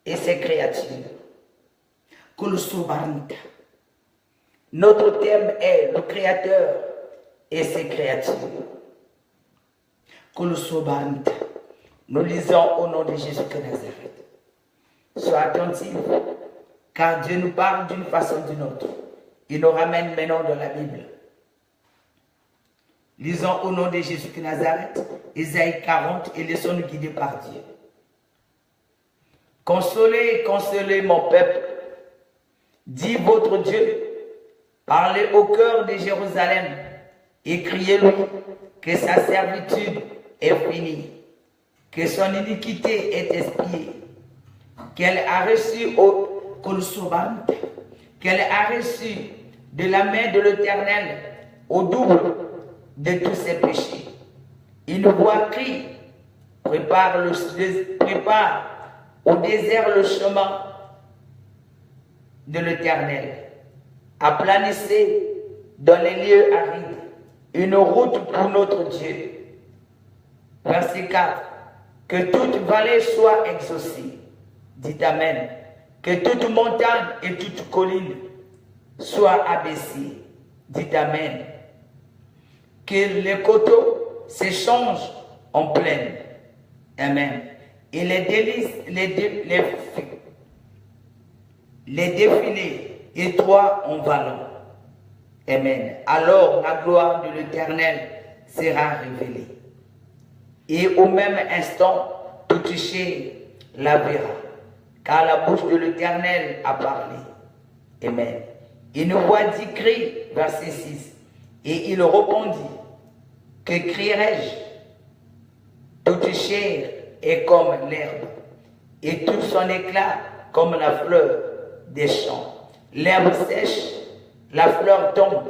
et ses créatures. Kolosobarnta. Notre thème est le Créateur et ses créatures. Kolosobarnta. Nous lisons au nom de Jésus de Nazareth. Sois attentif, car Dieu nous parle d'une façon ou d'une autre. Il nous ramène maintenant dans la Bible. Lisons au nom de Jésus de Nazareth, Ésaïe 40, et laissons-nous guider par Dieu. Consolez, consolez mon peuple, dit votre Dieu. Parlez au cœur de Jérusalem et criez-lui que sa servitude est finie, que son iniquité est expiée, qu'elle a reçu au Kolosobarnta, qu'elle a reçu de la main de l'Éternel au double de tous ses péchés. Une voix crie, prépare au désert le chemin de l'Éternel. Aplanissez dans les lieux arides une route pour notre Dieu. Verset 4. Que toute vallée soit exaucée. Dites Amen. Que toute montagne et toute colline soient abaissées. Dites Amen. Que les coteaux s'échangent en plaine. Amen. Et les défilés étroits en vallon. Amen. Alors la gloire de l'Éternel sera révélée. Et au même instant, tout chair la verra, car la bouche de l'Éternel a parlé. Amen. Une voix dit crie, verset 6. Et il répondit, que crierai-je? Toute chair est comme l'herbe, et tout son éclat comme la fleur des champs. L'herbe sèche, la fleur tombe,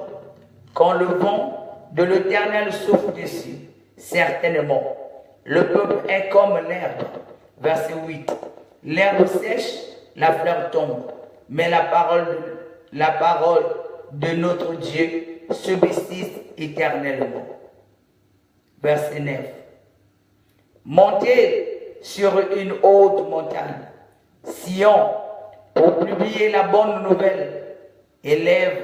quand le vent de l'Éternel souffle dessus. Certainement, le peuple est comme l'herbe. Verset 8. L'herbe sèche, la fleur tombe, mais la parole de notre Dieu subsiste éternellement. Verset 9. Montez sur une haute montagne, Sion, pour publier la bonne nouvelle. Élève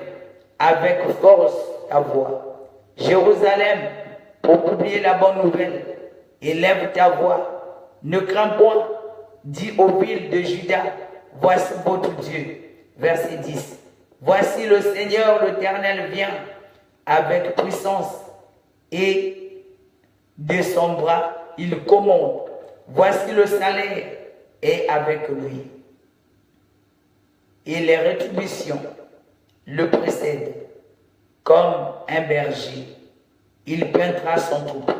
avec force ta voix. Jérusalem, pour publier la bonne nouvelle. Élève ta voix. Ne crains point, dis aux villes de Juda, voici votre Dieu. Verset 10. Voici le Seigneur, l'Éternel vient avec puissance et de son bras, il commande. Voici le salaire est avec lui. Et les rétributions le précède. Comme un berger, il peindra son troupeau.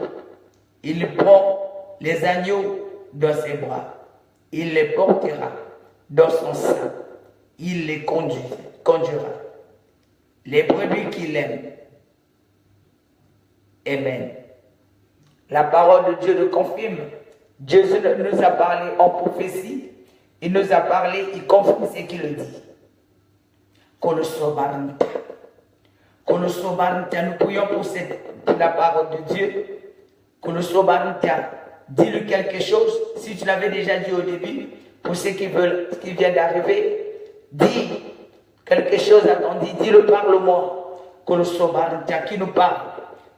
Il prend les agneaux dans ses bras. Il les portera dans son sein. Il les conduira. Les brebis qu'il aime. Amen. La parole de Dieu le confirme. Jésus nous a parlé en prophétie. Il nous a parlé, il confirme ce qu'il dit. Nous prions pour la parole de Dieu. Dis-lui quelque chose. Si tu l'avais déjà dit au début, pour ceux qui viennent d'arriver, dis quelque chose à ton dit. Dis-le, parle-moi. Qui nous parle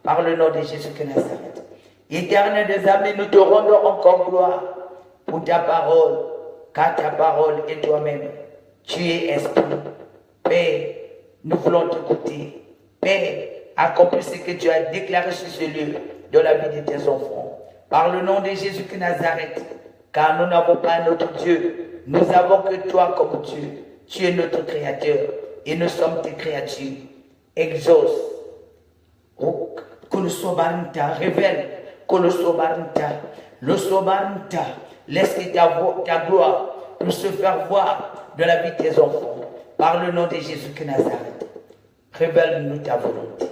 par le nom de Jésus de Nazareth. Éternel des armées, nous te rendons encore gloire pour ta parole, car ta parole est toi-même. Tu es esprit. Père, nous voulons t'écouter. Père, accomplis ce que tu as déclaré sur ce lieu dans la vie de tes enfants. Par le nom de Jésus de Nazareth, car nous n'avons pas un autre Dieu. Nous avons que toi comme Dieu. Tu es notre Créateur et nous sommes tes créatures. Exauce. Révèle. Laisse que ta gloire puisse se faire voir dans la vie de tes enfants. Par le nom de Jésus de Nazareth. Révèle-nous ta volonté.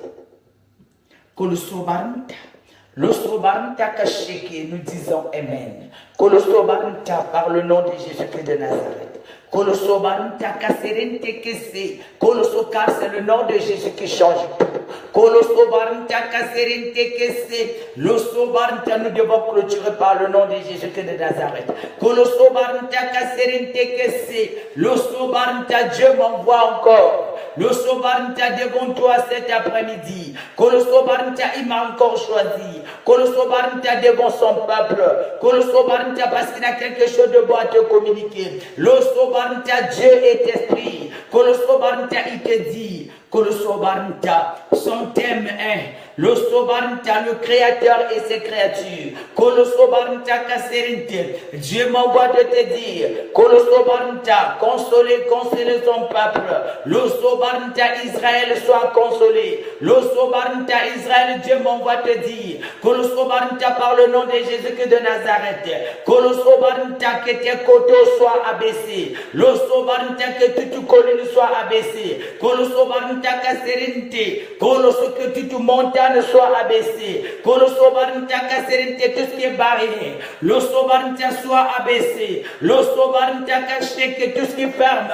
L'ostrobarnta kasheke, nous disons Amen. Kolosobarnta par le nom de Jésus-Christ de Nazareth. Kolosobarnta kaserente kese. Kolosokar, c'est le nom de Jésus qui change tout. Kolosobarnta kaserente kese. L'ostrobarnta, nous devons clôturer par le nom de Jésus-Christ de Nazareth. Kolosobarnta kaserente kese. L'ostrobarnta, Dieu m'envoie encore. L'ostrobarnta devant toi cet après-midi. Kolosobarnta, il m'a encore choisi. Kolosobarnta devant son peuple. Kolosobarnta parce qu'il a quelque chose de bon à te communiquer. L'ostrobarnta, Dieu est esprit. Kolosobarnta, il te dit. Kolosobarnta, son thème est l'ostrobarnta, le créateur et ses créatures. Kolosobarnta kaserinte, Dieu m'envoie de te dire. Kolosobarnta, consoler son peuple. L'ostrobarnta, Israël soit consolé. L'ostrobarnta, Israël, Dieu m'envoie te dire. Kolosobarnta, par le nom de Jésus-Christ de Nazareth. Kolosobarnta, que tes coteaux soient abaissés. L'ostrobarnta, que toute colline soit abaissée. Kolosobarnta, que toute montagne soit abaissée. Tout ce qui est barré. L'ossobarnta soit abaissé. L'ossobarnta caché que tout ce qui ferme.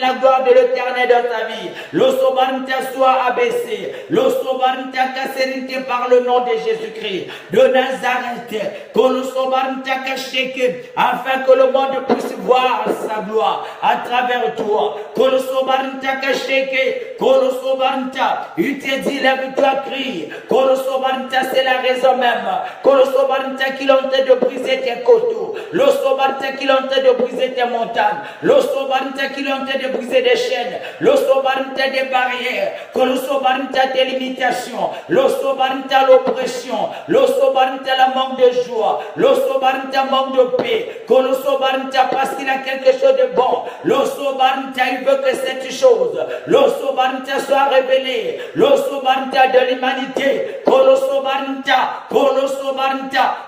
La gloire de l'éternel dans ta vie. L'ossobarnta soit abaissé. L'ossobarnta cassérité par le nom de Jésus-Christ de Nazareth. L'ossobarnta caché que afin que le monde puisse voir sa gloire à travers toi. L'ossobarnta caché que Kolosobarnta, il te dit lève-toi, crie. Kolosobarnta, c'est la raison même. Kolosobarnta qui l'ont de briser tes coteaux. L'Osobarnta qui l'ont de briser tes montagnes. L'Osobarnta qui l'ont de briser des chaînes. L'Osobarnta des barrières. Kolosobarnta des limitations. L'Osobarnta l'oppression. L'Osobarnta la manque de joie. L'Osobarnta manque de paix. Kolosobarnta parce qu'il a quelque chose de bon. L'Osobarnta il veut que cette chose. L'Osobarnta soit révélé. L'Osobarnta de l'humanité. Kolosobarnta.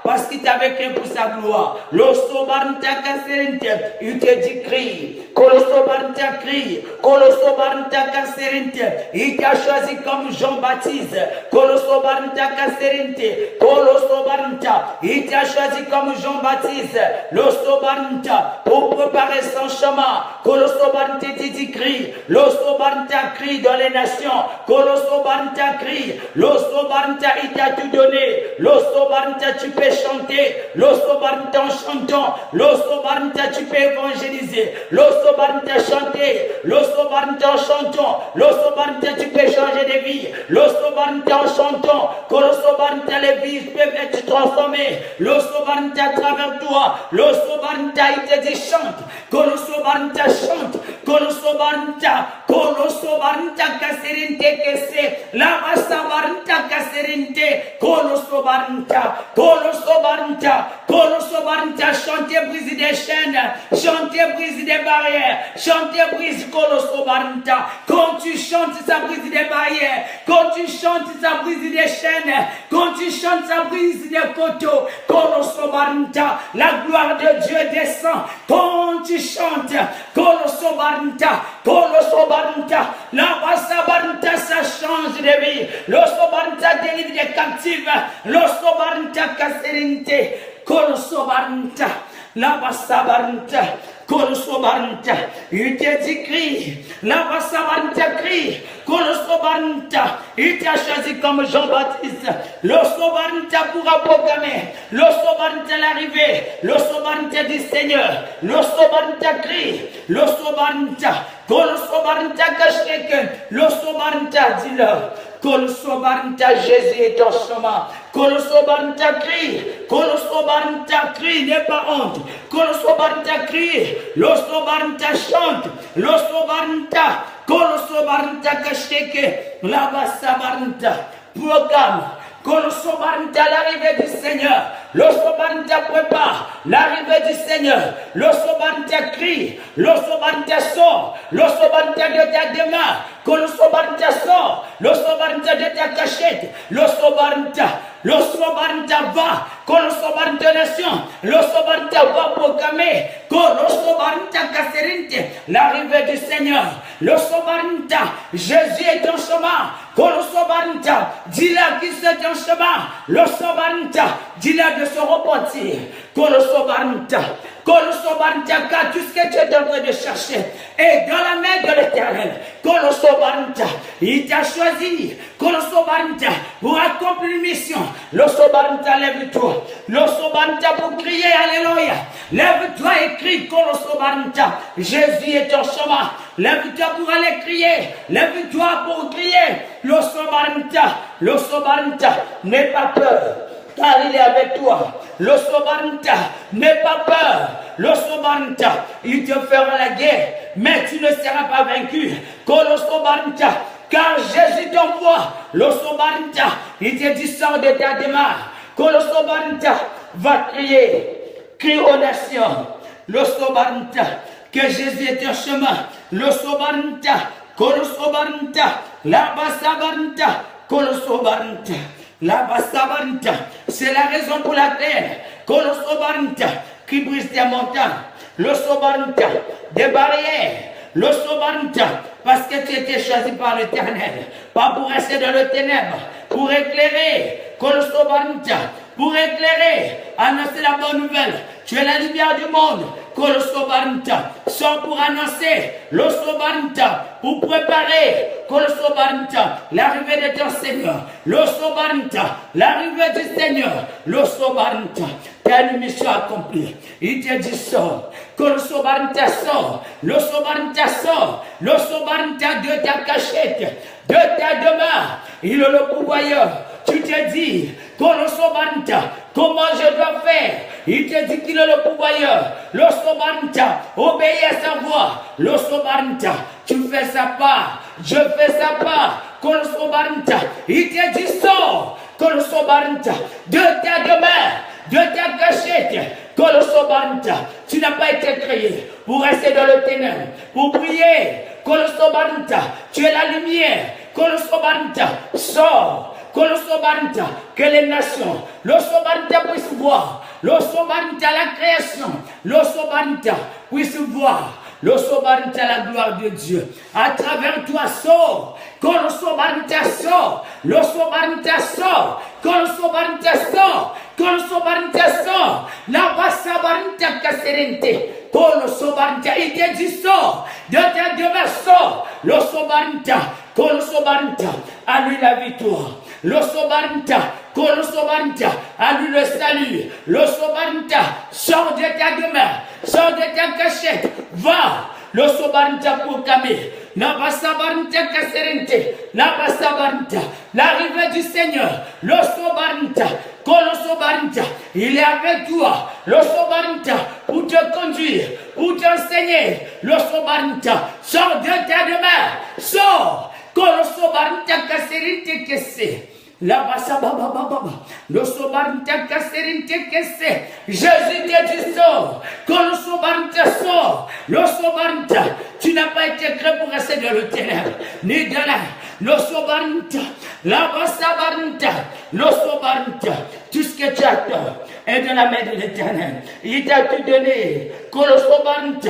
Parce qu'il t'a vécu pour sa gloire. L'Osobarnta kasserinte. Il te dit crie. Kolosobarnta crie. Kolosobarnta kasserinte. Il t'a choisi comme Jean-Baptiste. Kolosobarnta kasserinte. Kolosobarnta. Il t'a choisi comme Jean-Baptiste. L'Osobarnta. Pour préparer son chemin. Kolosobarnta dit crie. L'Osobarnta crie dans les nations. Kolosobarnta crie. L'Osobarnta il t'a tout donné. L'Osobarnta tu peux chanter. L'Osobarnta en chantant. L'Osobarnta tu peux évangéliser. L'Osobarnta chanter. L'Osobarnta en chantant. L'Osobarnta tu peux changer de vie. L'Osobarnta en chantant. L'Osobarnta les vies peuvent être transformées. L'Osobarnta à travers toi. L'Osobarnta il te dit chante. L'Osobarnta chante. Kolosobarnta kasserinte kese la masabarnta kasserinte kolosobarnta chantez brise des chaînes, chantez brise brise des barrières. Chantez, brise Colosso Barnta. Quand tu chantes, ça brise des barrières. Quand tu chantes, ça brise des chaînes. Quand tu chantes, ça brise des poteaux. Colosso Barnta. La gloire de Dieu descend. Quand tu chantes, Colosso Barnta. Colosso Barnta. La Bassa Barnta, ça change de vie. L'Osso Barnta délivre des captifs. L'Osso Barnta Casserinte. Colosso Barnta. La Bassa Barnta. Colosso Barnta. Il t'a dit crie. La Bassa Barnta crie. Colosso Barnta. Il t'a choisi comme Jean-Baptiste. L'Osso Barnta pourra proclamer. L'Osso Barnta l'arrivée. L'Osso Barnta du Seigneur. L'Osso Barnta crie. L'Osso Barnta. Colosso Barnta cache quelqu'un. L'Osso Barnta dis-leur. Colosso Barnta, Jésus est en chemin. Colosso Barnta crie. Colosso Barnta crie, n'aie pas honte. Colosso Barnta crie. L'Osso Barnta chante. L'Osso Barnta. Colosso Barnta cacheke. La Bassa Barnta. Proclame. Colosso Barnta, l'arrivée du Seigneur. L'Osso Barnta prépare l'arrivée du Seigneur. L'Osso Barnta crie. L'Osso Barnta sort. L'Osso Barnta de ta demeure. Colosso Barnta sort. L'Osso Barnta de ta cachette. L'Osso Barnta. L'Osso Barnta va. Colosso Barnta nation. L'Osso Barnta va proclamer. Colosso Barnta Casserinte. L'arrivée du Seigneur. L'Osso Barnta. Jésus est en chemin. Colosso Barnta. Dis-la qui c'est en chemin. L'Osso Barnta. Dis-la de se repentir. Colosso Barnta. Colosso Barnta, car tout ce que tu es en train de chercher est dans la main de l'Éternel. Colosso Barnta, il t'a choisi. Colosso Barnta, pour accomplir une mission. L'Osso Barnta, lève-toi. L'Osso Barnta, pour crier Alléluia. Lève-toi et crie Colosso Barnta. Jésus est en chemin. Lève-toi pour aller crier. Lève-toi pour crier. L'Osso Barnta. L'Osso Barnta, n'aie pas peur, car il est avec toi. L'Osso Barnta, n'aie pas peur. L'Osso Barnta, il te fera la guerre, mais tu ne seras pas vaincu. Colosso Barnta, car Jésus t'envoie. L'Osso Barnta, il te dit sors de ta démarche. Colosso Barnta, va crier. Crie aux nations. L'Osso Barnta, que Jésus est en chemin. L'Osso Barnta, Colosso Barnta, la Bassa Barnta, Colosso Barnta. La Bassa Barnta, c'est la raison pour laquelle Colosso Barnta qui brise des montagnes. L'Osso Barnta, des barrières. L'Osso Barnta, parce que tu étais choisi par l'Éternel, pas pour rester dans le ténèbre, pour éclairer. Colosso Barnta, pour éclairer, annoncer la bonne nouvelle. Tu es la lumière du monde. Colosso Barnta, sors pour annoncer. L'Osso Barnta, pour préparer. Colosso Barnta, l'arrivée de ton Seigneur. L'Osso Barnta, l'arrivée du Seigneur. L'Osso Barnta, tu as une mission accomplie. Il te dit sors. Colosso Barnta sort. L'Osso Barnta sort. L'Osso Barnta de ta cachette, de ta demeure. Il est le pourvoyeur. Tu te dis, Colosso Barnta, comment je dois faire? Il te dit qu'il est le pourvoyeur. L'Osso Barnta, obéis à sa voix. L'Osso Barnta, tu fais sa part, je fais sa part. Colosso Barnta, il te dit sors. Colosso Barnta, de ta demeure, de ta cachette. Colosso Barnta, tu n'as pas été créé pour rester dans le ténèbre, pour prier. Colosso Barnta, tu es la lumière. Colosso Barnta, sors. Colosso Barnta, que les nations, l'Osso Barnta puisse voir. L'Osso Barnta, la création. L'Osso Barnta puisse voir. L'Osso Barnta, la gloire de Dieu. À travers toi, sort. Colosso Barnta sort. L'Osso Barnta sort. Colosso Barnta sort. Colosso Barnta sort. La Bassa Barnta Casserente. Colosso Barnta, il te dit sort. De ta demeure sort. L'Osso Barnta. Colosso Barnta, à lui la victoire. L'Osso Barnta, Colosso Barnta, à lui le salut. L'Osso Barnta, sors de ta demeure, sors de ta cachette, va. L'Osso Barnta proclamer. La Bassa Barnta Casserente, la Bassa Barnta, l'arrivée du Seigneur. L'Osso Barnta, Colosso Barnta, il est avec toi. L'Osso Barnta, pour te conduire, pour t'enseigner. L'Osso Barnta, sors de ta demeure, sors. Colosso Barnta Casserente Kesse. La bassa baba baba. Le sobarinte kasserinte kesse. Jésus te dit sort. Quand le sobarinte sort. Le sobarinte. Tu n'as pas été créé pour rester dans le ténèbre. Ni de là. Le sobarinte. La bassa barinte. Le sobarinte. Tout ce que tu attends est de la main de l'Éternel. Il t'a tout donné. Kolosobarinte.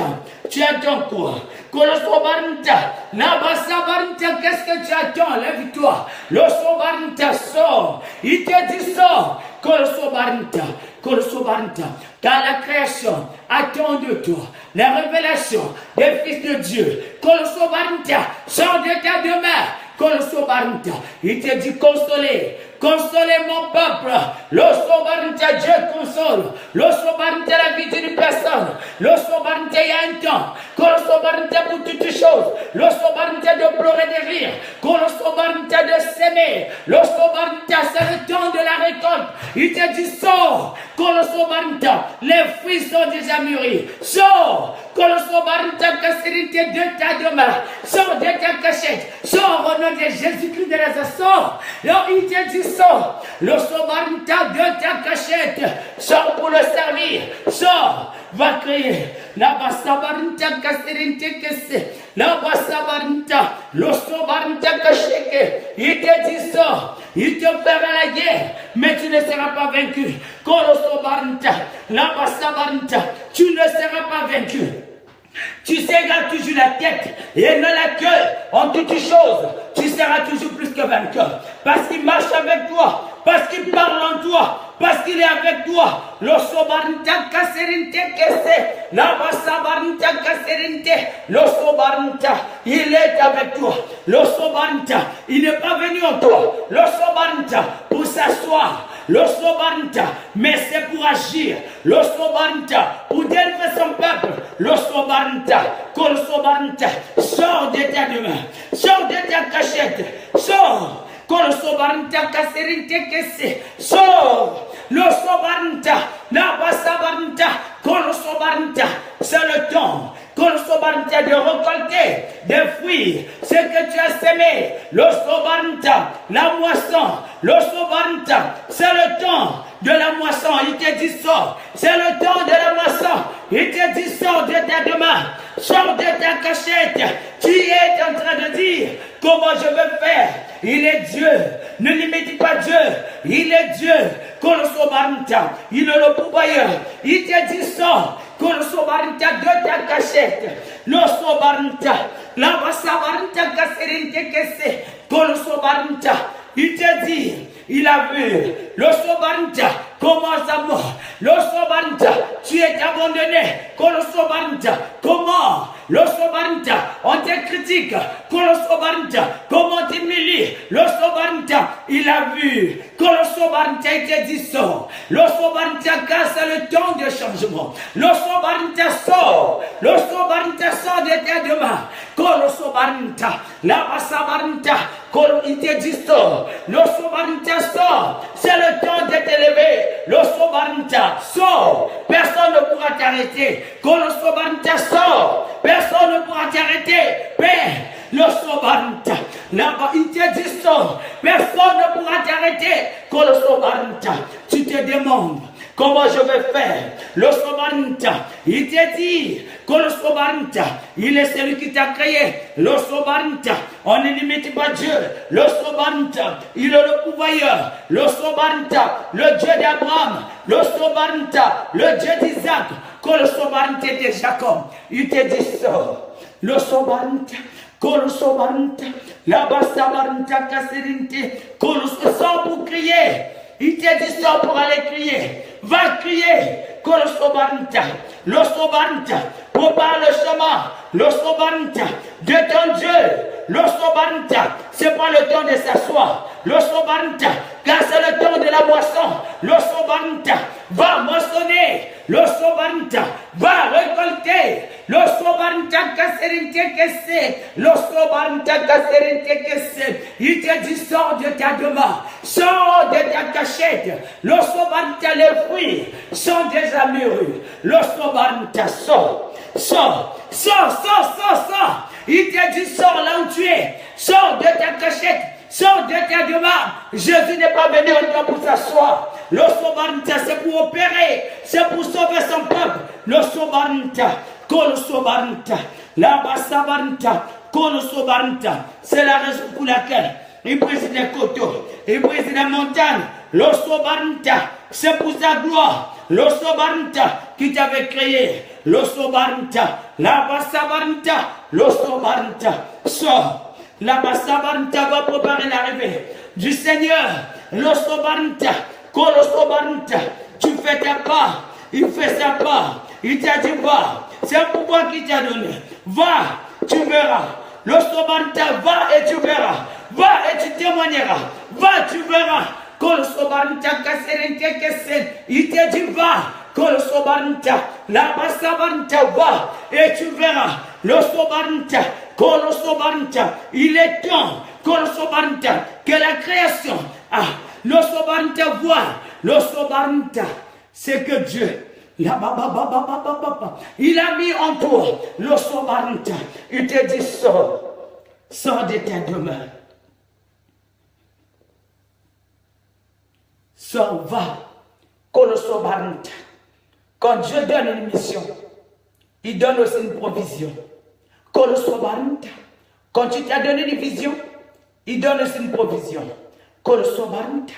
Tu attends quoi? Kolosobarinte. La bassa barinte. Qu'est-ce que tu attends? Lève-toi. Le sobarinte sort. Il te dit sort. Kolosobarinte. Kolosobarinte. Car la création attend de toi la révélation des fils de Dieu. Kolosobarinte. Sors de ta demeure. Kolosobarinte. Il te dit consoler. Consolez mon peuple. Le sobarinte, Dieu console. Le sobarinte, la vie d'une personne. Le sobarinte, il y a un temps. Le sobarinte pour toutes choses. Le sobarinte de pleurer, de rire. Le sobarinte de s'aimer. Le sobarinte, c'est le temps de la récolte. Il te dit sors. Le sobarinte, les fruits sont déjà mûris. Sors. Le sobarinte, que de ta demeure. Sors de ta cachette. Sors au nom de Jésus-Christ de Nazareth. Sors. Alors il te dit sors. Le sobarinte de ta cachette. Sors pour le servir. Sors. Va crier. La basabarinte kasserinte kesse. La basabarinte. Le sobarinte kacheke. Il te dit sors. Il te fera la guerre. Mais tu ne seras pas vaincu. Quand le sobarinte. La basabarinte. Tu ne seras pas vaincu. Tu seras toujours la tête et non la queue en toutes choses. Tu seras toujours plus que vainqueur. Parce qu'il marche avec toi. Parce qu'il parle en toi. Parce qu'il est avec toi. Le sobarinte kasserinte kesse. La basabarinte kasserinte. Le sobarinte, il est avec toi. Le sobarinte, il n'est pas venu en toi. Le sobarinte, pour s'asseoir. Le sobarinte, mais c'est pour agir. Le sobarinte, pour délivrer son peuple. Le sobarinte, que le sobarinte, sors de ta demeure. Sors de ta cachette. Sors. Que le sobarinte kasserinte kesse. Sors. Le sobarinte, la basabarinte, que le sobarinte, c'est le temps. Que le sobarinte de récolter des fruits, ce que tu as semé. Le sobarinte, la moisson. Le sobarinte, c'est le temps de la moisson. Il te dit sors. C'est le temps de la moisson. Il te dit sors de ta demeure. Sors de ta cachette. Tu es en train de dire comment je vais faire. Il est Dieu. Ne limite pas Dieu. Il est Dieu. Que le sobarinte, il est le pourvoyeur. Il te dit sors. Que le sobarinte de ta cachette. Le sobarinte, la basabarinte kasserinte kesse. Que le sobarinte, il te dit, il a vu. Le sobarinte commence à mort. Le sobarinte, tu es abandonné. Que le sobarinte, comment? Le sobarinte, on te critique. Que le sobarinte, comment t'humilie? Le sobarinte, il a vu. Que le sobarinte, il te dit sort. Le sobarinte, casse le temps de changement. Le sobarinte sort. Le sobarinte sort de tes demeures. Que le sobarinte, la basabarinte, il te dit sort. Le sobarinte sort. C'est le temps de t'élever. Le sobarinte sort. Personne ne pourra t'arrêter. Que le sobarinte sort. Personne ne pourra t'arrêter. Père, le sobarinte, là-bas, il te dit sort. Personne ne pourra t'arrêter. Que le sobarinte, tu te demandes comment je vais faire. Le sobarinte, il te dit que le sobarinte, il est celui qui t'a créé. Le sobarinte, on ne limite pas Dieu. Le sobarinte, il est le pourvoyeur. Le sobarinte, le Dieu d'Abraham. Le sobarinte, le Dieu d'Isaac. Que le sobarinte de Jacob, il te dit sort. Le sobarinte, que le sobarinte, la basabarinte kasserinte, que le sort pour crier. Il te dit sort pour aller crier. Va crier. Que le sobarinte, prépare le chemin. Le sobarinte de ton Dieu. Le sobarinte, c'est pas le temps de s'asseoir. Le sobarinte, car c'est le temps de la moisson. Le sobarinte va moissonner. Le sobarinte va récolter. Le sobarinte kasserinte kesse. Le sobarinte kasserinte kesse. Il te dit sors de ta demeure. Sors de ta cachette. Le sobarinte, les fruits sont déjà mûrs. Le sobarinte sort. Sors. Sors. Il te dit sors là où tu es. Sors de ta cachette. Sors de tes demeures. Jésus n'est pas venu en toi pour s'asseoir. Le sobarnta, c'est pour opérer. C'est pour sauver son peuple. Le sobarnta. Kolo sobarnta. La basabarnta. Kolo sobarnta. C'est la raison pour laquelle il brise les coteaux. Il brise les montagnes. Le sobarnta. C'est pour sa gloire. Le sobarnta qui t'avait créé. Le sobarnta. La basabarnta. Le sobarnta. Sors. La basabarnta va préparer l'arrivée du Seigneur. Le sobarnta. Kolo sobarnta. Tu fais ta part. Il fait sa part. Il t'a dit va. C'est un pouvoir qu'il t'a donné. Va, tu verras. Le sobarnta, va et tu verras. Va et tu témoigneras. Va, tu verras. Kolo sobarnta kaserente kesen. Il t'a dit va. Kolo sobarnta. La basabarnta, va et tu verras. Le sobarnta. Kolo sobarnta. Il est temps. Kolo sobarnta. Que la création. Le sobarnta voit. Le sobarnta. C'est que Dieu. Il a mis en toi le sobarnta. Il te dit sors. Sors de ta demeure. Sors, va. Kolo sobarnta. Quand Dieu donne une mission, il donne aussi une provision. Kolo sobarnta. Quand tu t'as donné une vision, il donne aussi une provision. Kolo sobarnta.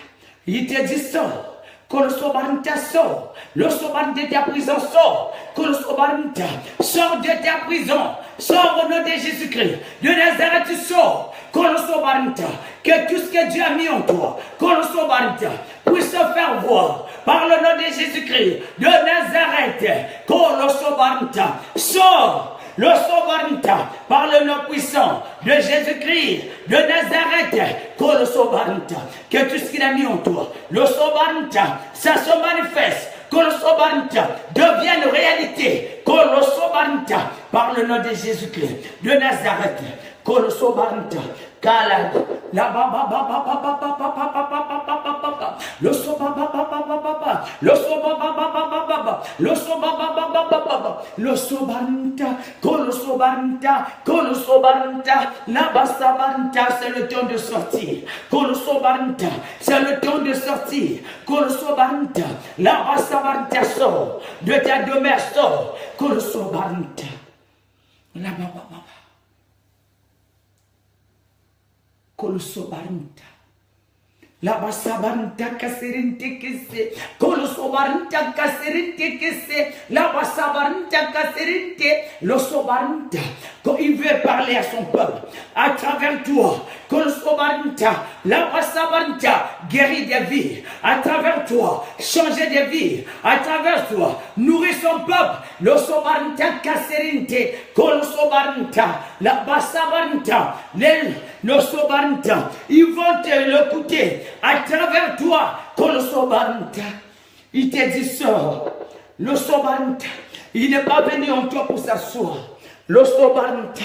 Il te dit sors. Que le sobarnta sort. Le sobarnta de ta prison sort. Que le sobarnta sort de ta prison. Sors au nom de Jésus-Christ. De Nazareth tu sors. Que le sobarnta. Que tout ce que Dieu a mis en toi. Que le sobarnta puisse se faire voir. Par le nom de Jésus-Christ. De Nazareth. Que le sobarnta sort. Le sobarnta, par le nom puissant de Jésus-Christ, de Nazareth, que le sobarnta, que tout ce qu'il a mis en toi, le sobarnta, ça se manifeste, que le sobarnta devienne réalité, que le sobarnta, par le nom de Jésus-Christ, de Nazareth, que le sobarnta, Kalad, la baba baba baba baba baba le soba baba baba le soba baba baba le soba baba baba le sobarnta kolo sobarnta la basabarnta, c'est le temps de sortir. Kolo sobarnta, c'est le temps de sortir. Kolo sobarnta, la basabarnta sort de ta demeure sort. Kolo sobarnta, la baba baba. Kolo sobarnta. La basabarnta kaserinte kese. Kolo sobarnta kaserinte kese. La basabarnta kaserinte. Le sobarnta. Quand il veut parler à son peuple, à travers toi, Kolo sobarnta. La basabarnta guérit des vies. À travers toi, changer des vies. À travers toi, nourrir son peuple. Le sobarnta kaserinte. Kolo sobarnta. La basabarnta. Le sobarnta. Ils vont te l'écouter. À travers toi, Kolo sobarnta. Il te dit sors. Le sobarnta. Il n'est pas venu en toi pour s'asseoir. Le sobarnta.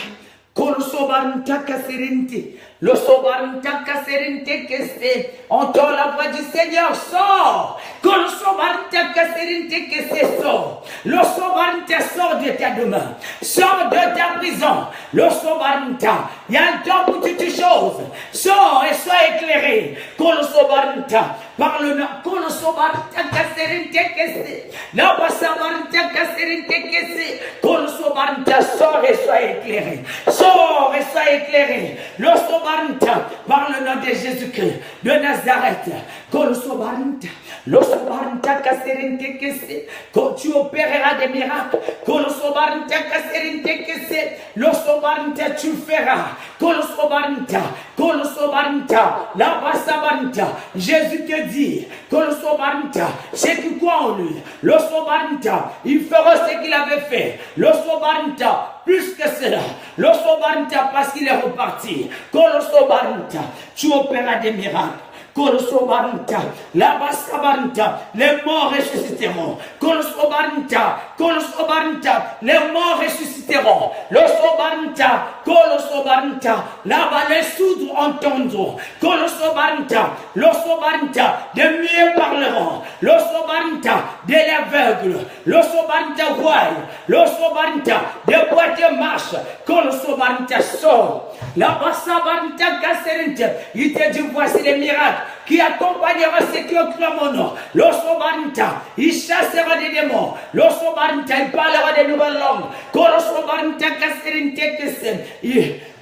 Kolo sobarnta kaserinte. Le sobarnta kaserinte kese. Entends la voix du Seigneur, sors. Kolo sobarnta kaserinte kese, sors. Le sobarnta sort de ta demeure. Sors de ta prison. Le sobarnta. Il y a un temps pour toutes choses. Sors et sois éclairé. Kolo sobarnta. Par le nom. Kolo sobarnta kaserinte kese. La basabarnta kaserinte kese. Kolo sobarnta, sors et sois éclairé. Sors et sois éclairé. Le sobarnta, par le nom de Jésus-Christ de Nazareth. Kolo sobarnta. Le sobarnta kaserinte kese. Quand tu opéreras des miracles. Kolo sobarnta kaserinte kese. Le sobarnta, tu feras. Kolo sobarnta. Kolo sobarnta. La basabarnta. Jésus te dit. Kolo sobarnta. Ceux qui croient en lui. Le sobarnta. Il fera ce qu'il avait fait. Le sobarnta. Plus que cela, le sobarnta, parce qu'il est reparti. Kolo sobarnta, tu opéras des miracles. Kolosobaranta, la basabaranta, les morts ressusciteront. Kolosobaranta, Kolosobaranta, les morts ressusciteront. Losobaranta, Kolosobaranta, là-bas les sourds entendront. Kolosobaranta, Losobaranta, des muets parleront. Losobaranta, des aveugles. Losobaranta voient. Losobaranta, des boîtes marchent. Kolosobaranta sort. La basabaranta kasserente, il te dit voici les miracles qui accompagnera ceux qui ont cru à mon nom. Losobaranta, il chassera des démons. Losobaranta, il parlera des nouvelles langues. Kolosobaranta kasserente kese.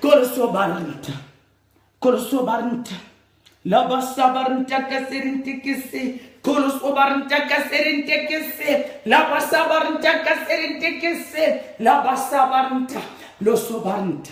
Kolosobaranta, Kolosobaranta, la basabaranta kasserente kese. Kolosobaranta kasserente kese. La basabaranta kasserente kese. La basabaranta, losobaranta.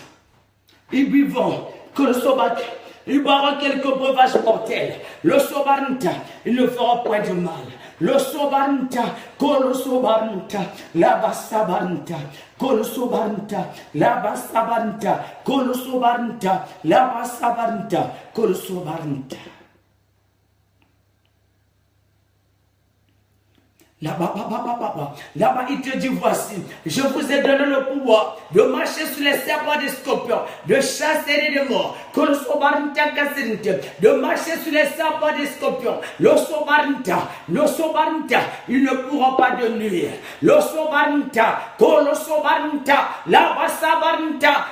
Ils buvons, que le sobaranta, ils boiront quelques breuvages mortels. Le sobaranta, il ne fera point de mal. Le sobaranta, que le sobaranta, la basabaranta, que le sobaranta, la basabaranta, que le sobaranta, la basabaranta, que le sobaranta. Là-bas, il te dit, voici, je vous ai donné le pouvoir de marcher sur les serpents des scorpions, de chasser les démons, de marcher sur les serpents des scorpions. Le sobaranta, ils ne pourront pas de nuire. Le sobaranta, la basabaranta,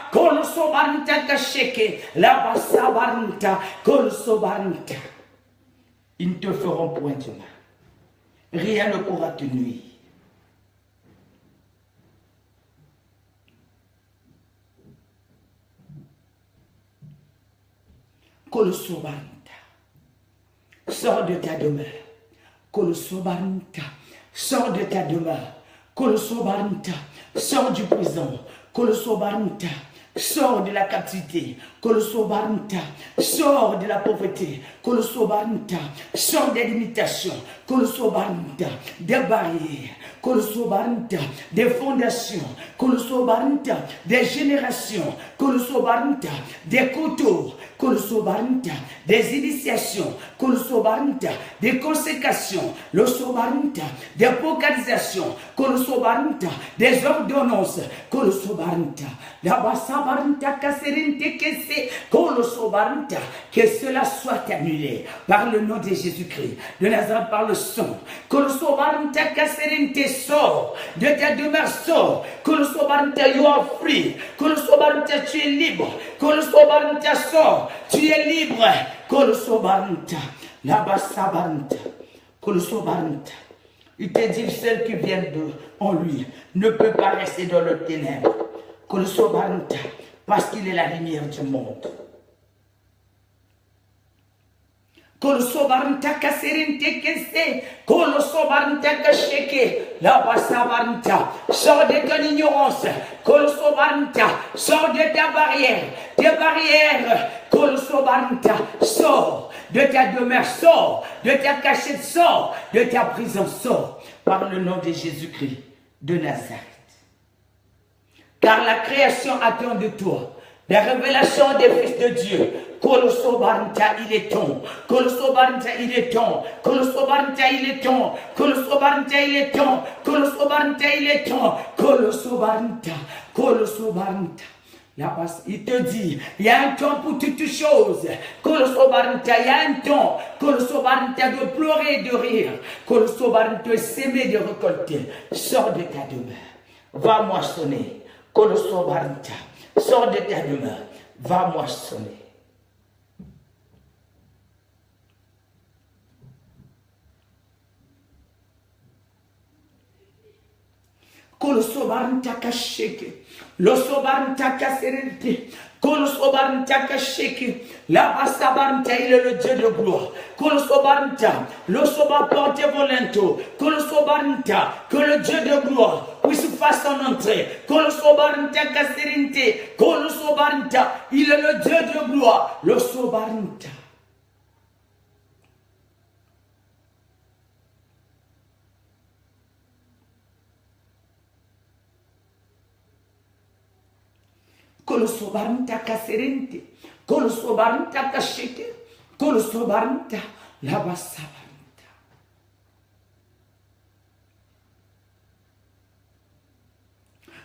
kasheke, la basabaranta, ils ne te feront point de mal. Rien ne pourra te nuire. Kolosobaranta, sors de ta demeure. Kolosobaranta, sors de ta demeure. Kolosobaranta, sors du prison. Kolosobaranta, sors de la captivité. Kolosobaranta, sors de la pauvreté. Kolosobaranta, sors des limitations. Kolosobaranta, des barrières. Kolosobaranta, des fondations. Kolosobaranta, des générations. Kolosobaranta, des couteaux. Kolosobaranta, des initiations. Kolosobaranta, des consécrations. Losobaranta, des vocalisations. Kolosobaranta, des ordonnances. Kolosobaranta, la basabaranta kaserinte kese. Kolosobaranta, que cela soit annulé par le nom de Jésus-Christ de Nazareth, par le sang. Kolosobaranta kaserinte, sort de ta demeure, sort. Kolosobaranta, you are free. Kolosobaranta, tu es libre. Kolosobaranta, sort, tu es libre. Kolosobaranta, la basabaranta, Kolosobaranta. Il te dit, celle qui vient en lui ne peut pas rester dans le ténèbre. Kolosobaranta, parce qu'il est la lumière du monde. Kolosobaranta kaserinte kese, kolosobaranta kasheke, la basabaranta, sors de ton ignorance, kolosobaranta, sors de ta barrière, tes barrières, kolosobaranta, sors de ta demeure, sors de ta cachette, sors de ta prison, sors par le nom de Jésus-Christ de Nazareth. Car la création attend de toi la révélation des fils de Dieu. Kolosobaranta, il est temps. Kolosobaranta, il est temps. Kolosobaranta, il est temps. Kolosobaranta, il est temps. Kolosobaranta, il est temps. Kolosobaranta, Kolosobaranta. Il te dit, il y a un temps pour toutes choses. Kolosobaranta, il y a un temps. Kolosobaranta, de pleurer et de rire. Kolosobaranta, de s'aimer et de récolter. Sors de ta demeure. Va moissonner. Kolosobaranta, sors de ta demeure. Va moissonner. Kolosobaranta kasheke, losobaranta kaserente, kolosobaranta kasheke, la basabaranta, il est le Dieu de gloire. Kolosobaranta, losoba porte volento, kolosobaranta, que le Dieu de gloire puisse faire son entrée. Kolosobaranta kaserente, kolosobaranta, il est le Dieu de gloire. Losobaranta. Kolosobaranta kaserente, kolosobaranta kasheke, Kolosobarnta, labasabarnta.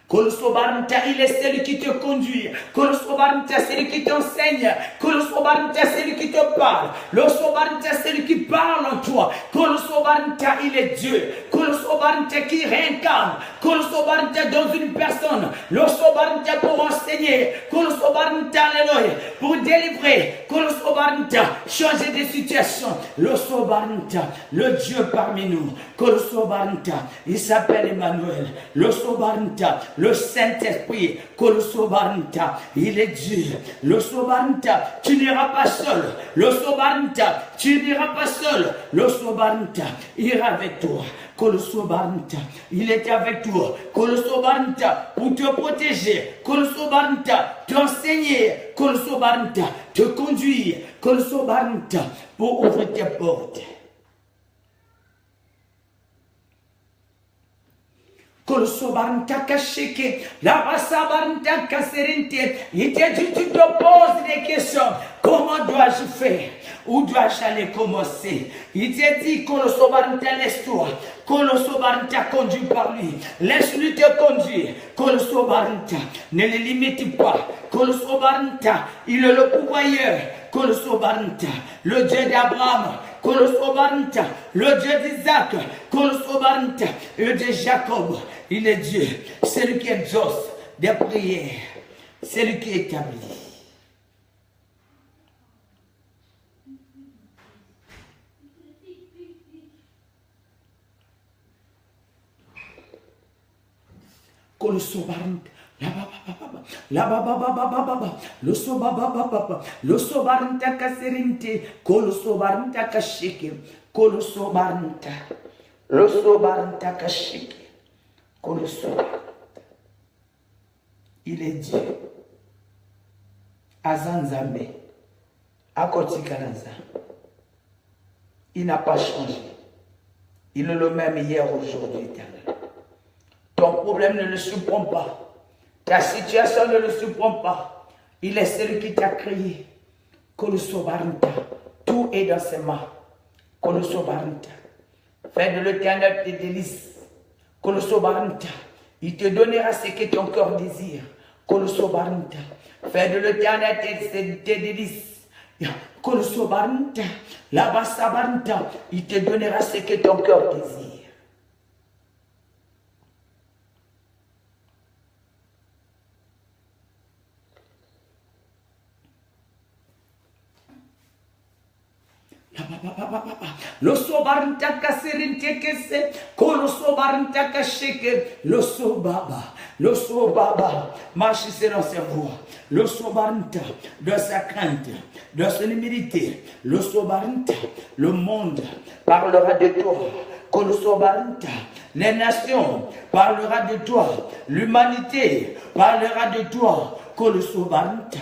Kolosobarnta, il est celui qui te conduit. Kolosobarnta, c'est celui qui t'enseigne. Kolosobarnta, c'est celui qui te parle. Kolosobarnta, c'est celui qui parle en toi. Kolosobarnta, il est Dieu. Kolosobarnta qui réincarne. Kolosobarnta dans une personne. Kolosobarnta pour enseigner. Kolosobarnta, alléluia, pour délivrer. Kolosobarnta, changer de situation. Kolosobarnta, le Dieu parmi nous. Kolosobarnta, il s'appelle Emmanuel. Kolosobarnta, le Saint-Esprit, Kolosobarnta, il est Dieu. Le Sobarnta, tu n'iras pas seul. Le Sobarnta, tu n'iras pas seul. Le Sobarnta ira avec toi. Kolosobarnta, il est avec toi. Kolosobarnta, pour te protéger. Kolosobarnta, t'enseigner. Kolosobarnta, te conduire. Kolosobarnta, pour ouvrir tes portes. Kolosobarnta kashike, la basabarnta kaserinte. Il te dit, tu te poses des questions. Comment dois-je faire? Où dois-je aller commencer? Il te dit, Kolosobarnta, laisse-toi. Kolosobarnta, conduit par lui. Laisse-lui te conduire. Kolosobarnta, ne le limite pas. Kolosobarnta, il est le pourvoyeur. Kolosobarnta, le Dieu d'Abraham. Kolosobarnta, le Dieu d'Isaac. Kolosobarnta, le Dieu de Jacob. Il est Dieu. C'est lui qui exauce des prières. C'est lui qui établit. Kolosobarnta. La baba lo sobarnta kaserinte kolosobarnta kashike kolosobarnta lo sobarnta kashike kolosobarnta. Il est Dieu. Azanzambe Akotikanaza. Il n'a pas changé. Il est le même hier, aujourd'hui, éternel. Ton problème ne le surprend pas. Ta situation ne le surprend pas. Il est celui qui t'a créé. Kolosobarnta. Tout est dans ses mains. Kolosobarnta. Fais de l'éternel tes délices. Kolosobarnta. Il te donnera ce que ton cœur désire. Kolosobarnta. Fais de l'éternel tes délices. Kolosobarnta. Là-bas, sabarnta. Il te donnera ce que ton cœur désire. Lo sobarnta kaserinte kese, kolo sobarnta kasheke, lo sobaba, marche selon ses voies, lo sobarnta, de sa crainte, de son humilité, lo sobarnta, le monde parlera de toi, kolo sobarnta, les nations parlera de toi, l'humanité parlera de toi, kolo sobarnta,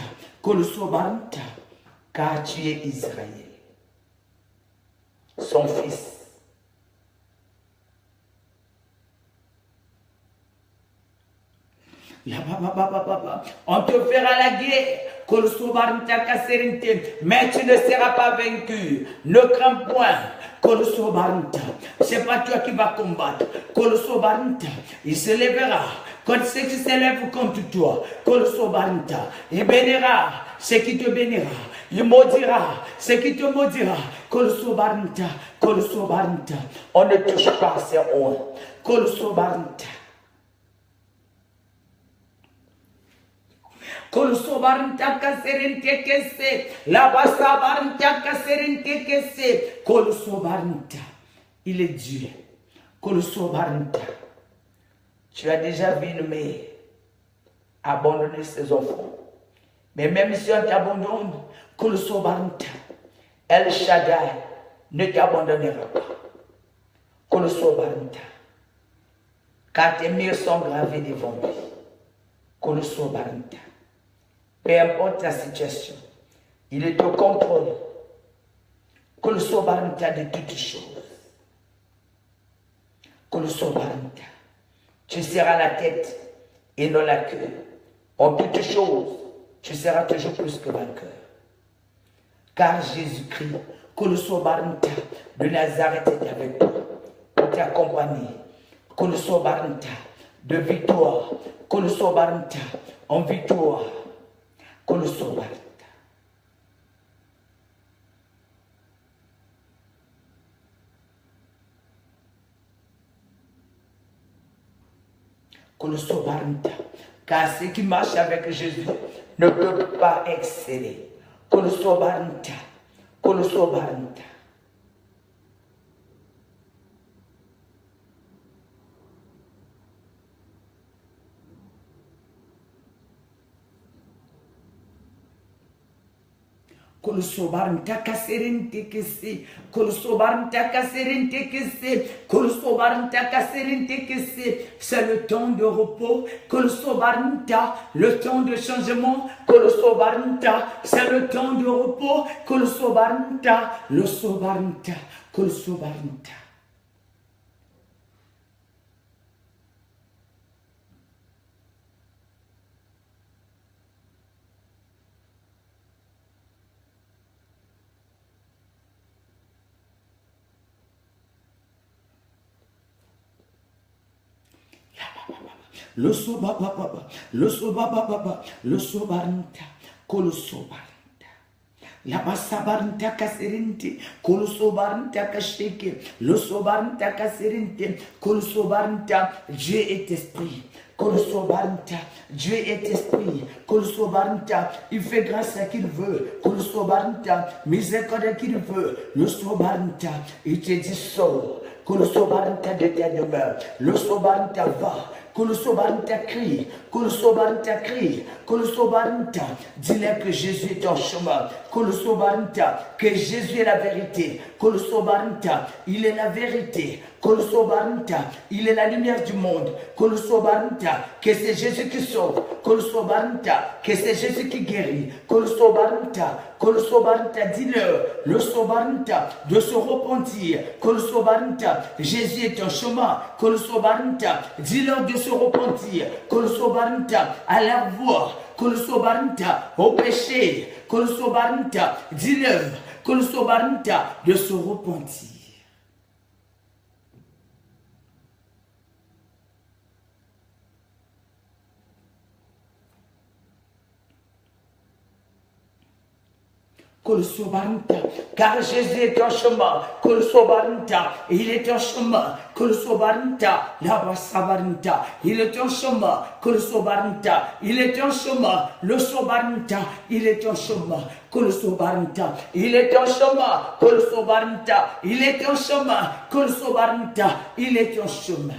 car tu es Israël. Son fils. On te fera la guerre, mais tu ne seras pas vaincu. Ne crains point. C'est pas toi qui vas combattre. Il se lèvera contre ceux qui se lèvent contre toi. Il bénira ce qui te bénira. Il maudira ce qui te maudira. On ne touche pas à ses hontes. Kolosobarnta kaserinte kese, la basabarnta kaserinte kese, kolosobarnta. Il est Dieu. Kolosobarnta. Tu as déjà vu une mère abandonner ses enfants. Mais même si on t'abandonne, kolosobarnta, El Shaddai ne t'abandonnera pas. Kolosobarnta. Car tes murs sont gravés devant lui. Kolosobarnta. Peu importe la situation, il est au contrôle. Kolosobarnta de toutes choses. Kolosobarnta. Tu seras la tête et non la queue. En toutes choses, tu seras toujours plus que vainqueur. car Jésus-Christ, Kolosobarnta de Nazareth est avec toi, pour t'accompagner. Kolosobarnta de victoire, Kolosobarnta en victoire, Kolosobarnta. Kolosobarnta, car ceux qui marchent avec Jésus ne peuvent pas exceller. Kolosobarnta, Kolosobarnta. Kolosobarnta kaserente kese, Kolosobarnta kaserente kese, Kolosobarnta kaserente kese. C'est le temps de repos, Kolosobarnta, le temps de changement, Kolosobarnta, c'est le temps de repos, Kolosobarnta, le sobarnta, Kolosobarnta. Le sobababa, le sobababa, le sobarnta, kolosobarnta. La basabarnta kaserinte, kolosobarnta kasheke, le sobarnta kaserinte, kolosobarnta. Dieu est esprit. Kolosobarnta, Dieu est esprit. Kolosobarnta, il fait grâce à qui il veut. Kolosobarnta, miséricorde à qui il veut. Le sobarnta, il te dit sors. Kolosobarnta de ta demeure. Le sobarnta va. Kolosobarnta crie, Kolosobarnta crie, Kolosobarnta, dis-leur que Jésus est en chemin, Kolosobarnta, que Jésus est la vérité, Kolosobarnta, il est la vérité, Kolosobarnta, il est la lumière du monde, Kolosobarnta, que c'est Jésus qui sauve, Kolosobarnta, que c'est Jésus qui guérit, Kolosobarnta, Kolosobarnta, dis-leur, le sobarnta, de se repentir, Kolosobarnta, Jésus est en chemin, Kolosobarnta, dis-leur de se repentir, Kolosobarnta, à la voix, Kolosobarnta, au péché, Kolosobarnta, dis-leur, Kolosobarnta, de se repentir. Kolosobarnta, car Jésus est en chemin, Kolosobarnta, il est en chemin, Kolosobarnta, Labasabarnta, il est en chemin, Kolosobarnta, il est en chemin, le sobarnta, il est en chemin, Kolosobarnta, il est en chemin, Kolosobarnta, il est en chemin, Kolosobarnta, il est en chemin.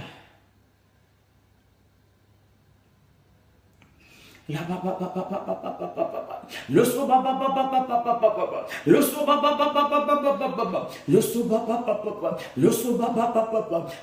Le soba le soba le soba le soba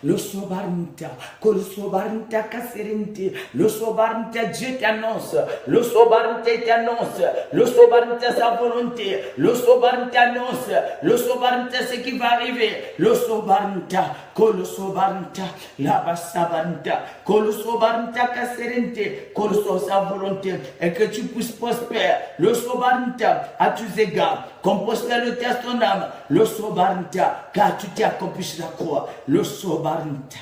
le sobarnta, le sobarnta kaserinte, le sobarnta, Dieu t'annonce, le sobarnta t'annonce, le sobarnta sa volonté, le sobarnta annonce, le sobarnta ce qui va arriver, le sobarnta, le sobarnta, la basabarnta, le sobarnta kaserinte, le sa volonté, et que tu puisses prospérer, le sobarnta à tous égards, comme prospère le test ton âme, le sobarnta, car tu t'es accompli sur la croix, le sobarnta.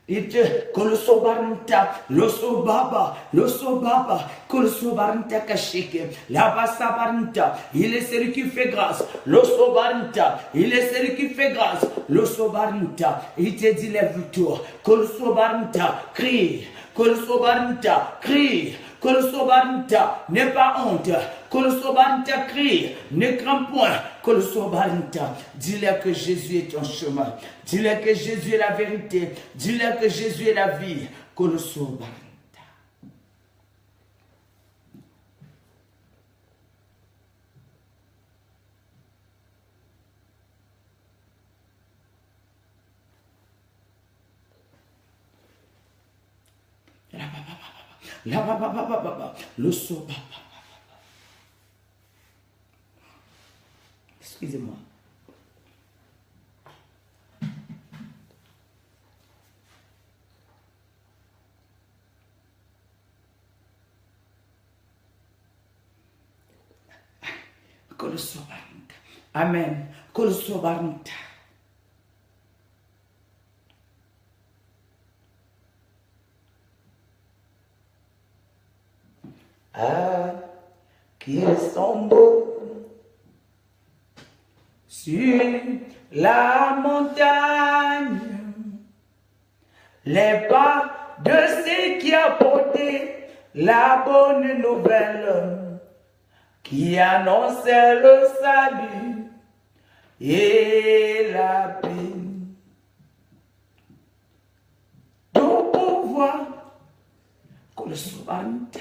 Il te, que le sobarnta, le sobaba, que le sobarnta kashike, la basabarnta, il est celui qui fait grâce, le sobarnta, il est celui qui fait grâce, le sobarnta, il te dit lève-toi, que le sobarnta crie, que le sobarnta crie, que le sobarnta n'ait pas honte, que le sobarnta crie, ne crains point, que le sobarnta, dis-leur que Jésus est ton chemin, dis-leur que Jésus est la vérité, dis-leur que Jésus est la vie, que le sobarnta. Le soba. Excusez-moi. Kolosobarnta. Amen. Kolosobarnta. Ah, qu'ils sont beaux sur la montagne, les pas de ceux qui apportaient la bonne nouvelle, qui annonçait le salut et la paix. Tout pouvoir, Kolosobarnta.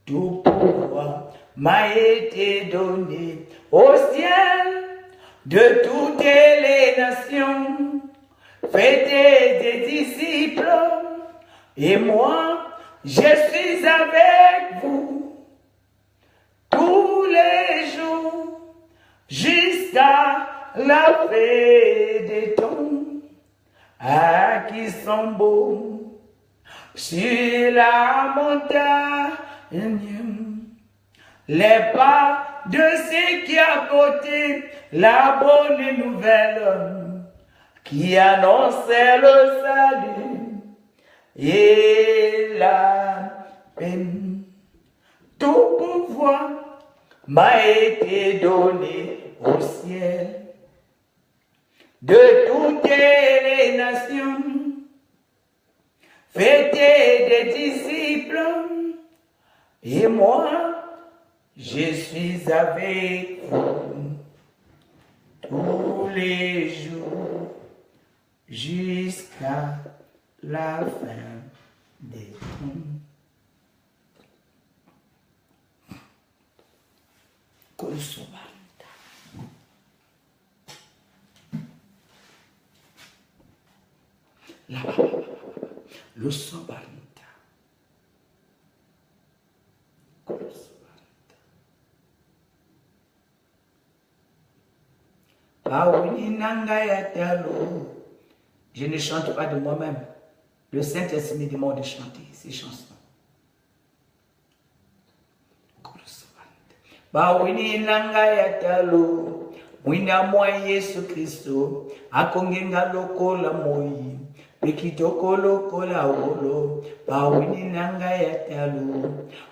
Tout pouvoir m'a été donné au ciel de toutes les nations. Faites des disciples et moi, je suis avec vous tous les jours jusqu'à la fin des temps. Ah, qui sont beaux sur la montagne, les pas de ceux qui apportaient la bonne nouvelle, qui annonçait le salut et la paix. Tout pouvoir m'a été donné au ciel de toutes les nations. Faites des disciples et moi, je suis avec vous tous les jours jusqu'à la fin des temps. Kolosobarnta. Le sobarnta. Je ne chante pas de moi-même. Le Saint-Esprit me demande de chanter ces chansons. Bawini nanga ya talo, mwina mwa Yesu Kristo, akongenga lokola moi, pekitoko lokola olo. Bawini nanga ya talo,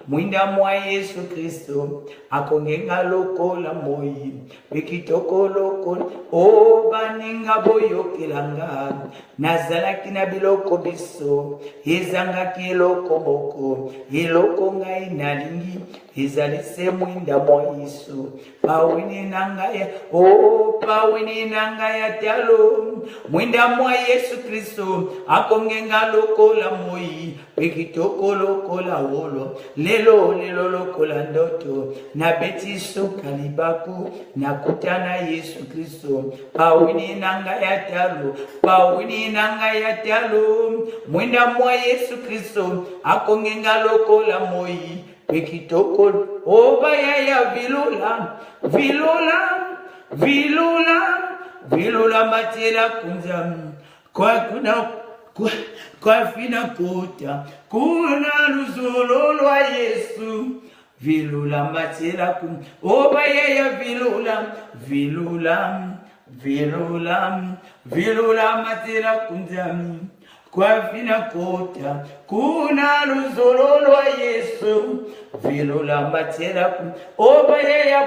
mwina mwa Yesu Kristo, akongenga lokola moi, pekitoko lokola. O baninga boyokelanga, nazalaki na biloko biso, ezangaki eloko moko, eloko ngai nalingi, ezalise mwinda mwa Yesu. Pawini nanga ya, o pawini nanga ya talo, mwinda mwa Yesu Kristo, akongenga lokola moi, pekitoko lokola wolo. Lelo lokola ndoto, na beti suka libaku, na kutana Yesu Kristo. Pawini nanga ya talo, pawini nanga ya talo, mwinda mwa Yesu Kristo, akongenga lokola moi, pekitoko obaya ya vilula matela kunzam, kwa fina kota, kuna luzolo lwa Yesu, vilula matela kunzam, obaya ya vilula matela kunzam, kwa fina kota, kuna luzolo lwa Yesu, vilula matela kunzam, obaya ya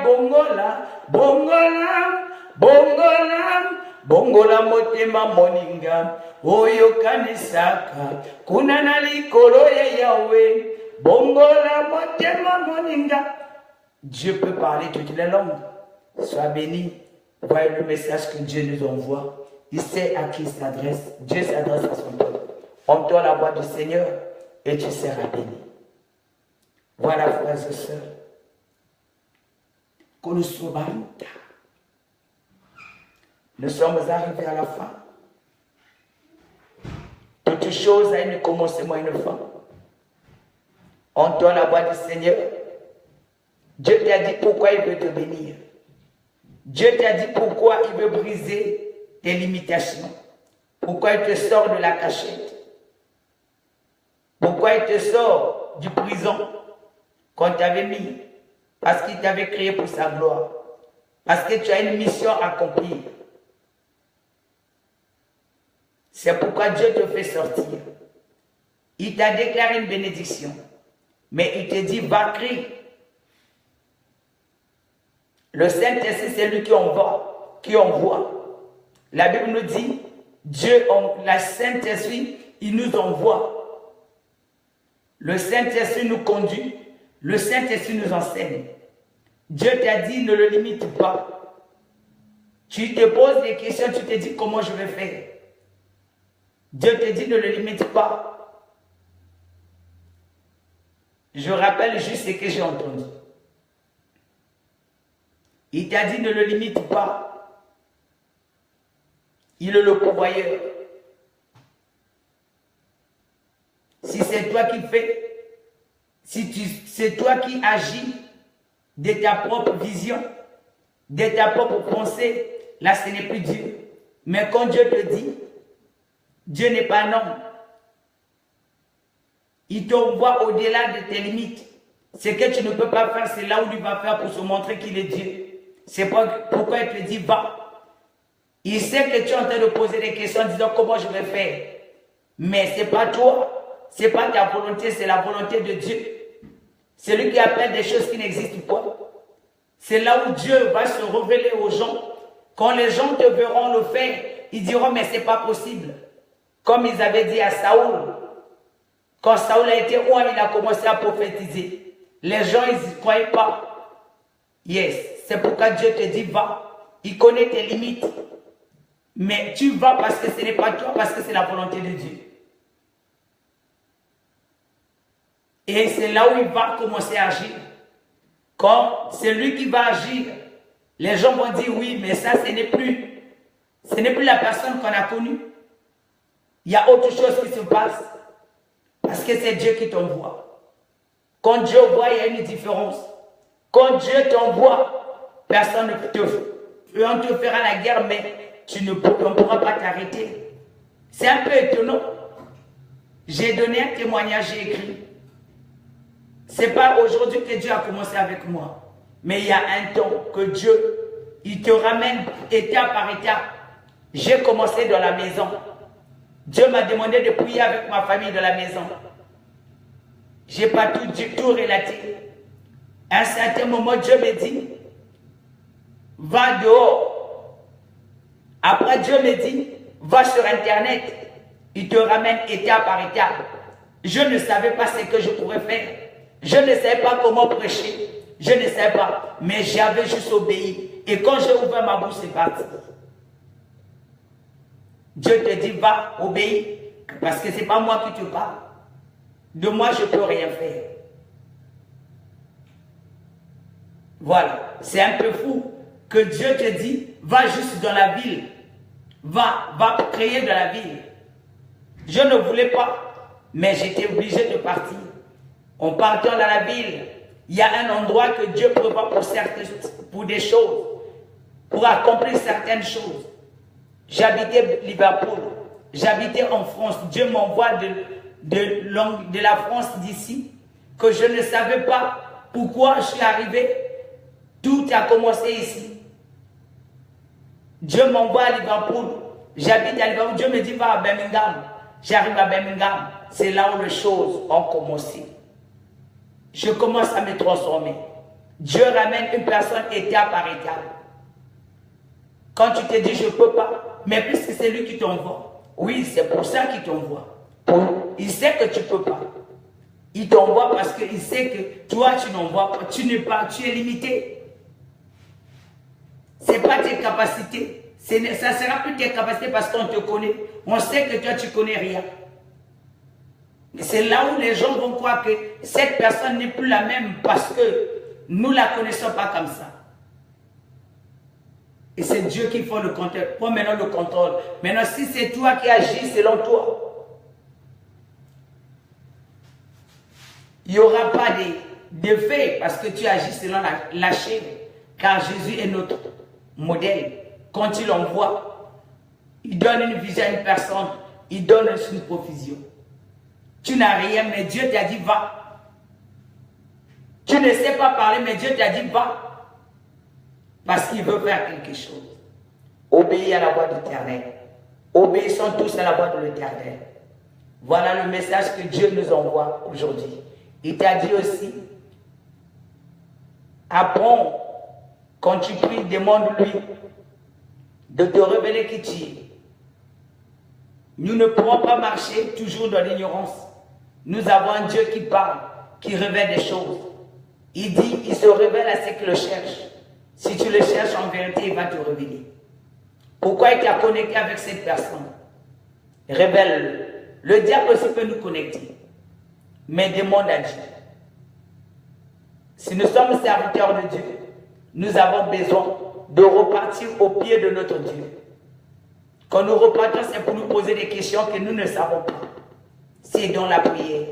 bongola motema moninga, oyo kanisaka, kuna na likolo ya Yahweh, bongola motema moninga. Dieu peut parler toutes les langues. Sois béni. Voyez le message que Dieu nous envoie. Il sait à qui il s'adresse. Dieu s'adresse à son peuple. Entends la voix du Seigneur et tu seras béni. Voilà, frères et sœurs. Kolosobarnta. Nous sommes arrivés à la fin. Toute chose a un commencement et une fin. Entends la voix du Seigneur. Dieu t'a dit pourquoi il veut te bénir. Dieu t'a dit pourquoi il veut briser tes limitations. Pourquoi il te sort de la cachette. Pourquoi il te sort du prison qu'on t'avait mis. Parce qu'il t'avait créé pour sa gloire. Parce que tu as une mission à accomplir. C'est pourquoi Dieu te fait sortir. Il t'a déclaré une bénédiction. Mais il te dit, va crier. Le Saint-Esprit, c'est lui qui envoie. La Bible nous dit, Dieu, la Saint-Esprit, il nous envoie. Le Saint-Esprit nous conduit. Le Saint-Esprit nous enseigne. Dieu t'a dit, ne le limite pas. Tu te poses des questions, tu te dis, comment je vais faire? Dieu te dit, ne le limite pas. Je rappelle juste ce que j'ai entendu. Il t'a dit, ne le limite pas. Il est le pourvoyeur. Si c'est toi qui fais, si c'est toi qui agis de ta propre vision, de ta propre pensée, là ce n'est plus Dieu. Mais quand Dieu te dit, Dieu n'est pas un homme. Il t'envoie au-delà de tes limites. Ce que tu ne peux pas faire, c'est là où il va faire pour se montrer qu'il est Dieu. C'est pourquoi il te dit, va. Il sait que tu es en train de poser des questions en disant comment je vais faire. Mais ce n'est pas toi, ce n'est pas ta volonté, c'est la volonté de Dieu. C'est lui qui appelle des choses qui n'existent pas. C'est là où Dieu va se révéler aux gens. Quand les gens te verront le faire, ils diront mais ce n'est pas possible. Comme ils avaient dit à Saoul. Quand Saoul a été roi, il a commencé à prophétiser. Les gens, ils n'y croyaient pas. Yes, c'est pourquoi Dieu te dit va. Il connaît tes limites. Mais tu vas parce que ce n'est pas toi, parce que c'est la volonté de Dieu. Et c'est là où il va commencer à agir. Quand c'est lui qui va agir, les gens vont dire oui, mais ça, ce n'est plus la personne qu'on a connue. Il y a autre chose qui se passe. Parce que c'est Dieu qui t'envoie. Quand Dieu voit, il y a une différence. Quand Dieu t'envoie, personne ne on te fera la guerre, mais on ne pourra pas t'arrêter. C'est un peu étonnant. J'ai donné un témoignage, j'ai écrit. Ce n'est pas aujourd'hui que Dieu a commencé avec moi. Mais il y a un temps que Dieu, il te ramène étape par étape. J'ai commencé dans la maison. Dieu m'a demandé de prier avec ma famille dans la maison. Je n'ai pas tout relaté. À un certain moment, Dieu me dit, va dehors. Après, Dieu me dit, va sur Internet. Il te ramène étape par étape. Je ne savais pas ce que je pourrais faire. Je ne savais pas comment prêcher. Je ne savais pas. Mais j'avais juste obéi. Et quand j'ai ouvert ma bouche, c'est parti. Dieu te dit, va, obéis. Parce que ce n'est pas moi qui te parle. De moi, je ne peux rien faire. Voilà. C'est un peu fou que Dieu te dit, va juste dans la ville. Va créer dans la ville. Je ne voulais pas, mais j'étais obligé de partir. En partant dans la ville, il y a un endroit que Dieu prévoit pour des choses, pour accomplir certaines choses. J'habitais Liverpool, j'habitais en France. Dieu m'envoie de la France d'ici, que je ne savais pas pourquoi je suis arrivé. Tout a commencé ici. Dieu m'envoie à Liverpool. J'habite à Liverpool. Dieu me dit, va à Birmingham. J'arrive à Birmingham. C'est là où les choses ont commencé. Je commence à me transformer. Dieu ramène une personne étape par étape. Quand tu te dis, je ne peux pas, mais puisque c'est lui qui t'envoie. Oui, c'est pour ça qu'il t'envoie. Il sait que tu ne peux pas. Il t'envoie parce qu'il sait que toi, tu n'envoies pas. Tu n'es pas, tu es limité. Ce n'est pas tes capacités. Ça ne sera plus tes capacités parce qu'on te connaît. On sait que toi, tu ne connais rien. C'est là où les gens vont croire que cette personne n'est plus la même parce que nous ne la connaissons pas comme ça. Et c'est Dieu qui fait le contrôle. Prends maintenant le contrôle. Maintenant, si c'est toi qui agis selon toi, il n'y aura pas de fait parce que tu agis selon la chair. Car Jésus est notre modèle. Quand il envoie, il donne une vision à une personne, il donne une provision. Tu n'as rien, mais Dieu t'a dit va. Tu ne sais pas parler, mais Dieu t'a dit va. Parce qu'il veut faire quelque chose. Obéis à la voix de l'Éternel. Obéissons tous à la voix de l'Éternel. Voilà le message que Dieu nous envoie aujourd'hui. Il t'a dit aussi, apprends, quand tu pries, demande-lui de te révéler qui tu es. Nous ne pourrons pas marcher toujours dans l'ignorance. Nous avons un Dieu qui parle, qui révèle des choses. Il dit, il se révèle à ceux qui le cherchent. Si tu le cherches en vérité, il va te révéler. Pourquoi il t'a connecté avec cette personne? Révèle-le. Le diable aussi peut nous connecter. Mais demande à Dieu. Si nous sommes serviteurs de Dieu, nous avons besoin de repartir au pied de notre Dieu. Quand nous repartons, c'est pour nous poser des questions que nous ne savons pas. C'est dans la prière.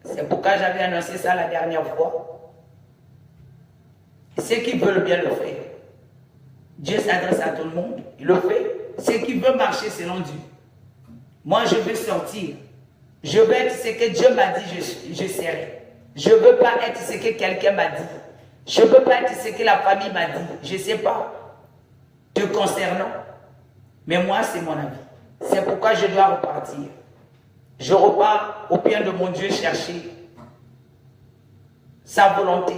C'est pourquoi j'avais annoncé ça la dernière fois. Ceux qui veulent bien le faire. Dieu s'adresse à tout le monde. Il le fait. Ceux qui veulent marcher selon Dieu. Moi, je veux sortir. Je veux être ce que Dieu m'a dit, je serai. Je ne veux pas être ce que quelqu'un m'a dit. Je ne veux pas être ce que la famille m'a dit. Je ne sais pas. Te concernant. Mais moi, c'est mon avis. C'est pourquoi je dois repartir. Je repars au pied de mon Dieu chercher sa volonté.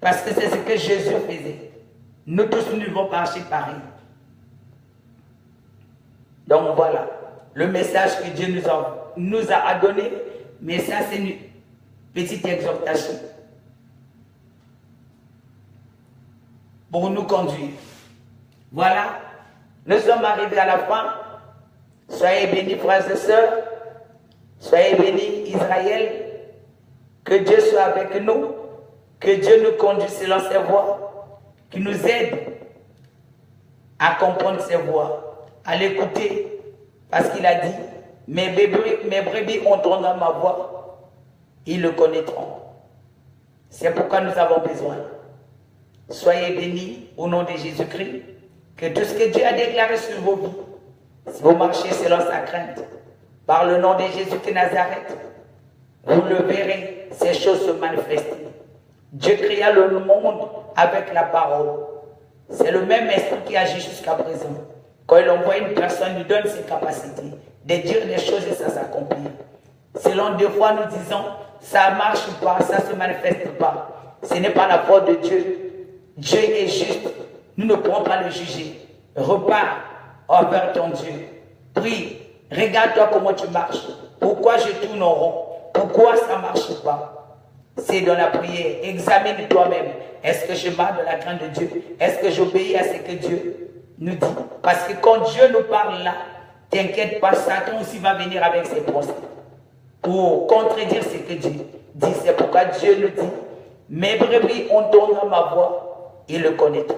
Parce que c'est ce que Jésus faisait. Nous tous, nous devons marcher pareil. Donc voilà, le message que Dieu nous a donné, mais ça c'est une petite exhortation pour nous conduire. Voilà, nous sommes arrivés à la fin. Soyez bénis, frères et sœurs. Soyez bénis, Israël. Que Dieu soit avec nous. Que Dieu nous conduise selon ses voies. Qu'il nous aide à comprendre ses voies, à l'écouter. Parce qu'il a dit, mes brebis entendront ma voix. Ils le connaîtront. C'est pourquoi nous avons besoin. Soyez bénis au nom de Jésus-Christ. Que tout ce que Dieu a déclaré sur vos vies, si vous marchez selon sa crainte, par le nom de Jésus de Nazareth, vous le verrez, ces choses se manifester. Dieu créa le monde avec la parole. C'est le même esprit qui agit jusqu'à présent. Quand il envoie une personne, il lui donne ses capacités de dire des choses et ça s'accomplit. Selon des fois, nous disons, ça ne marche pas, ça ne se manifeste pas. Ce n'est pas la faute de Dieu. Dieu est juste. Nous ne pourrons pas le juger. Repars envers ton Dieu. Prie. Regarde-toi comment tu marches. Pourquoi je tourne en rond? Pourquoi ça ne marche pas? C'est dans la prière. Examine toi-même. Est-ce que je marche dans la crainte de Dieu? Est-ce que j'obéis à ce que Dieu nous dit? Parce que quand Dieu nous parle là, t'inquiète pas, Satan aussi va venir avec ses procès pour contredire ce que Dieu dit. C'est pourquoi Dieu nous dit, mes brebis entendront ma voix et le connaîtront.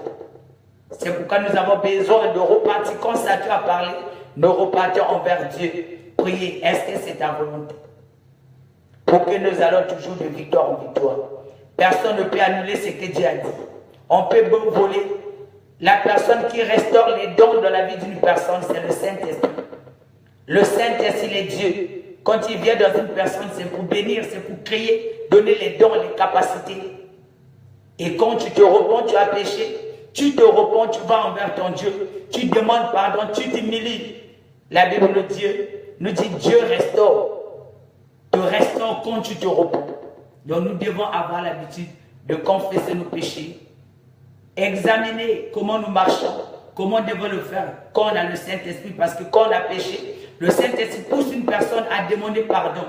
C'est pourquoi nous avons besoin de repartir. Quand Satan a parlé, nous repartons envers Dieu. Priez, est-ce que c'est ta volonté? Pour que nous allons toujours de victoire en victoire. Personne ne peut annuler ce que Dieu a dit. On peut voler. La personne qui restaure les dons de la vie d'une personne, c'est le Saint-Esprit. Le Saint-Esprit est Dieu. Quand il vient dans une personne, c'est pour bénir, c'est pour créer, donner les dons, les capacités. Et quand tu te repens, tu as péché, tu te repens, tu vas envers ton Dieu, tu demandes pardon, tu t'humilies. La Bible nous dit Dieu restaure. Te restaure quand tu te repens. Donc nous devons avoir l'habitude de confesser nos péchés. Examiner comment nous marchons, comment nous devons le faire quand on a le Saint-Esprit. Parce que quand on a péché, le Saint-Esprit pousse une personne à demander pardon.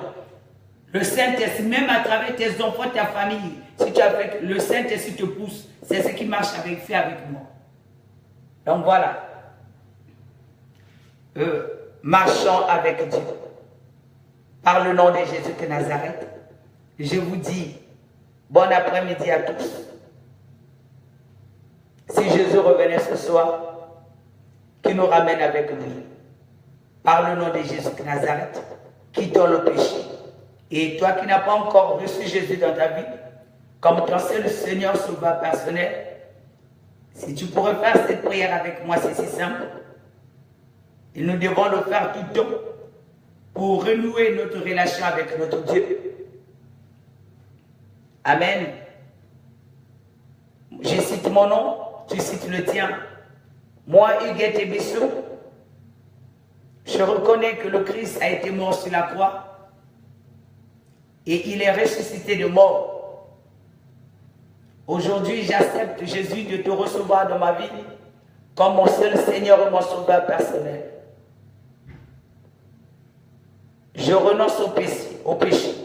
Le Saint-Esprit, même à travers tes enfants, ta famille, si tu as fait, le Saint-Esprit te pousse. C'est ce qui marche fait avec moi. Donc voilà. Marchons avec Dieu. Par le nom de Jésus de Nazareth, je vous dis bon après-midi à tous. Si Jésus revenait ce soir, qu'il nous ramène avec lui. Par le nom de Jésus de Nazareth, quittons le péché. Et toi qui n'as pas encore reçu Jésus dans ta vie, comme ton seul Seigneur sauveur personnel, si tu pourrais faire cette prière avec moi, c'est si simple. Et nous devons le faire tout le temps pour renouer notre relation avec notre Dieu. Amen. Je cite mon nom, tu cites le tien. Moi, Huguette Ebissou, je reconnais que le Christ a été mort sur la croix et il est ressuscité de mort. Aujourd'hui, j'accepte, Jésus, de te recevoir dans ma vie comme mon seul Seigneur et mon Sauveur personnel. Je renonce au péché.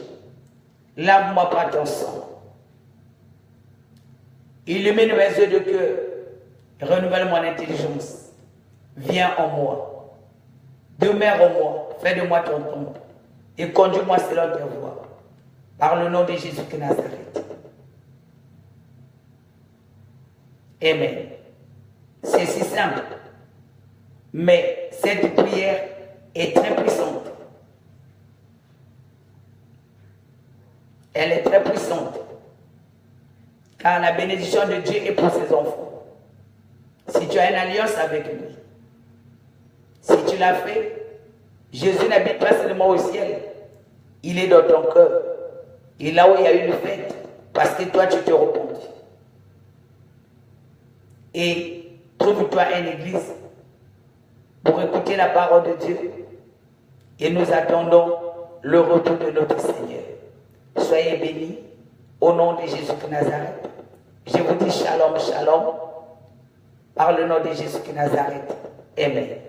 Lave-moi par ton sang. Illumine mes yeux de cœur. Renouvelle mon intelligence. Viens en moi. Demeure en moi. Fais de moi ton tombe. Et conduis-moi selon tes voies. Par le nom de Jésus de Nazareth. Amen. C'est si simple. Mais cette prière est très puissante. Elle est très puissante. Car la bénédiction de Dieu est pour ses enfants. Si tu as une alliance avec lui, si tu l'as fait, Jésus n'habite pas seulement au ciel. Il est dans ton cœur. Et là où il y a eu une fête, parce que toi tu te repentis. Et trouve-toi une église pour écouter la parole de Dieu. Et nous attendons le retour de notre Seigneur. Soyez bénis au nom de Jésus de Nazareth. Je vous dis shalom, shalom, par le nom de Jésus de Nazareth. Amen.